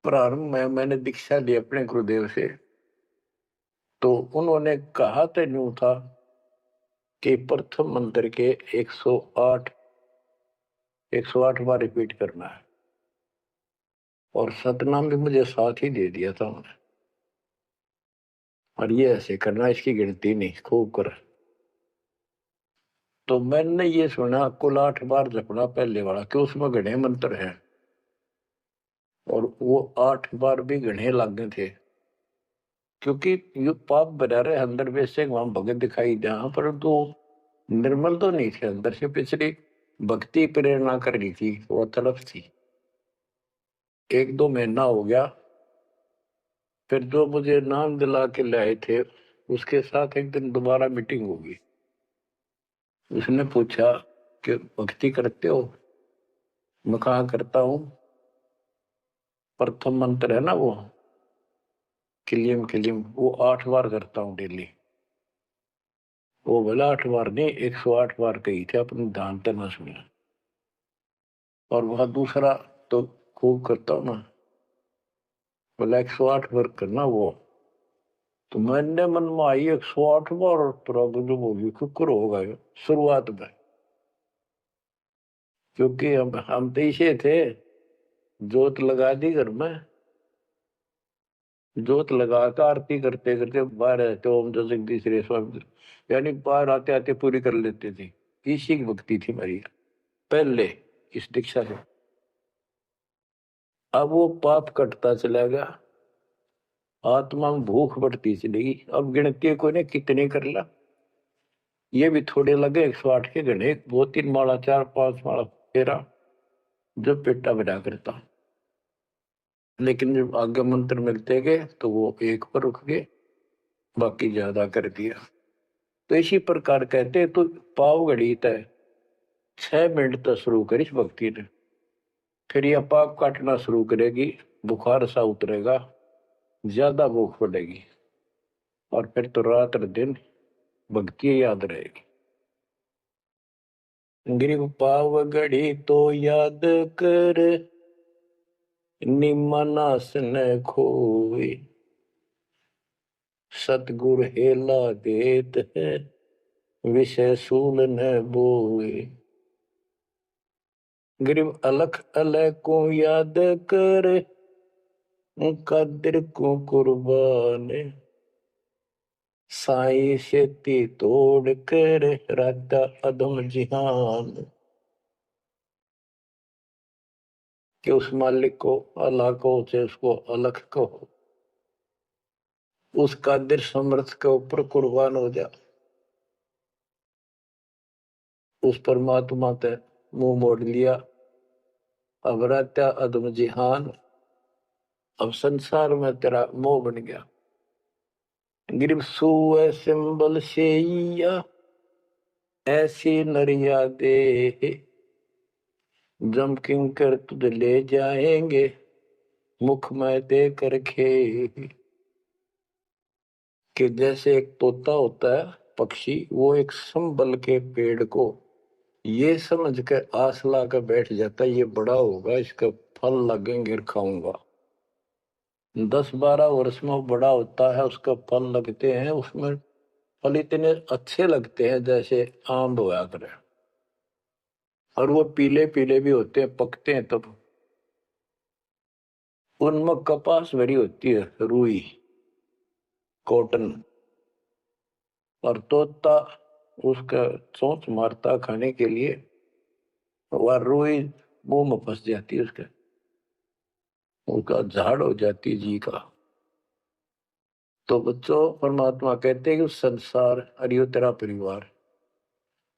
प्रारंभ में मैंने दीक्षा ली अपने गुरुदेव से, तो उन्होंने कहा तो यूं था कि प्रथम मंत्र के 108 बार रिपीट करना है, और सतनाम भी मुझे साथ ही दे दिया था उन्होंने, और ये ऐसे करना, इसकी गिनती नहीं, खूब कर। तो मैंने ये सुना कुल 8 बार जपना पहले वाला, कि उसमें घने मंत्र हैं, और वो 8 बार भी घने लागे थे, क्योंकि ये पाप भरा रहे अंदर वैसे वहां भगत दिखाई दे, परंतु निर्मल तो नहीं थे अंदर से, पिछली भक्ति प्रेरणा कर रही थी, वो तड़प थी। 1-2 महीना हो गया, फिर जो मुझे नाम दिला के लाए थे उसके साथ एक दिन दोबारा मीटिंग होगी। उसने पूछा कि भक्ति करते हो? मैं कहा करता हूं। प्रथम मंत्र है ना वो किलियम किलियम, वो 8 बार करता हूँ डेली। वो बोला 8 बार नहीं, 108 बार कही थे, अपने ध्यान तक न सुना। और वह दूसरा तो खूब करता हूँ ना, बोला 108 बार करना वो। तो मैंने मन में आई 108 बार प्रॉब्लम होगी, शुक्र होगा ये शुरुआत में, क्योंकि हम तो इसे थे, जोत लगा दी घर में, जोत लगा कर आरती करते करते बाहर रहते, ओम जगदीश रे स्वामी, यानी बाहर आते आते पूरी कर लेते थे। इसी की भक्ति थी मेरी पहले, इस दीक्षा से। अब वो पाप कटता चला गया, आत्मा में भूख बढ़ती चलेगी। अब गिनती कोई ने कितने कर ला, ये भी थोड़े लगे 108 के गणे, 2-3 माला 4-5 माला फेरा जब पेटा बना करता। लेकिन जब आगे मंत्र मिलते गए तो वो एक पर रुक गए, बाकी ज्यादा कर दिया। तो इसी प्रकार कहते तो पाव घड़ी तय 6 मिनट तक शुरू करी भक्ति ने, फिर यह पाप काटना शुरू करेगी, बुखार सा उतरेगा, ज्यादा भूख पड़ेगी, और फिर तो रात दिन भक्ति याद रहेगी। गिर पाव घड़ी तो याद कर, निमनास न खोए, सतगुर हेला देत है, विषय सूल न बोए। गरीब अलख अलह को याद कर, कादिर को कुर्बान, साई शेती तोड़ कर, राधा अदम जिहान। कि उस मालिक को, अल्लाह को, चाहे उसको अलख को, उस कादिर समर्थ के ऊपर कुर्बान हो जा, उस परमात्मा ते मुंह मोड़ लिया, अब राधा अदम जिहान, अब संसार में तेरा मोह बन गया। गिरब सुए सिंबल शेया, ऐसी नरिया दे, जम किंकर तुझ ले जाएंगे, मुख में दे कर खे। कि जैसे एक तोता होता है पक्षी, वो एक संबल के पेड़ को ये समझ कर आस ला कर बैठ जाता है, ये बड़ा होगा, इसका फल लगेंगे, खाऊंगा। 10-12 वर्ष में वो बड़ा होता है, उसका फल लगते हैं, उसमें फल इतने अच्छे लगते हैं जैसे आम होया करे, और वो पीले पीले भी होते हैं, पकते हैं तब। उनमें कपास भरी होती है, रुई, कॉटन, और तोता उसका चोंच मारता खाने के लिए, वह रुई मुंह में फंस जाती है, उसका झाड़ हो जाती जी का। तो बच्चों, परमात्मा कहते हैं कि संसार और ये तेरा परिवार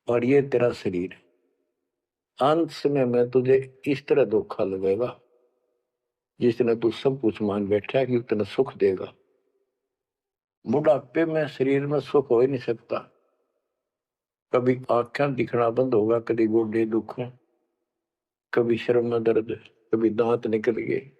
और ये तेरा शरीर, अंत समय में तुझे इस तरह धोखा लगेगा, जिसने तू सब कुछ मान बैठा है कि उतना सुख देगा। बुढ़ापे में शरीर में सुख हो ही नहीं सकता, कभी आंखें दिखना बंद होगा, कभी गोडे दुख, कभी शर्म में दर्द, कभी दांत निकल गए,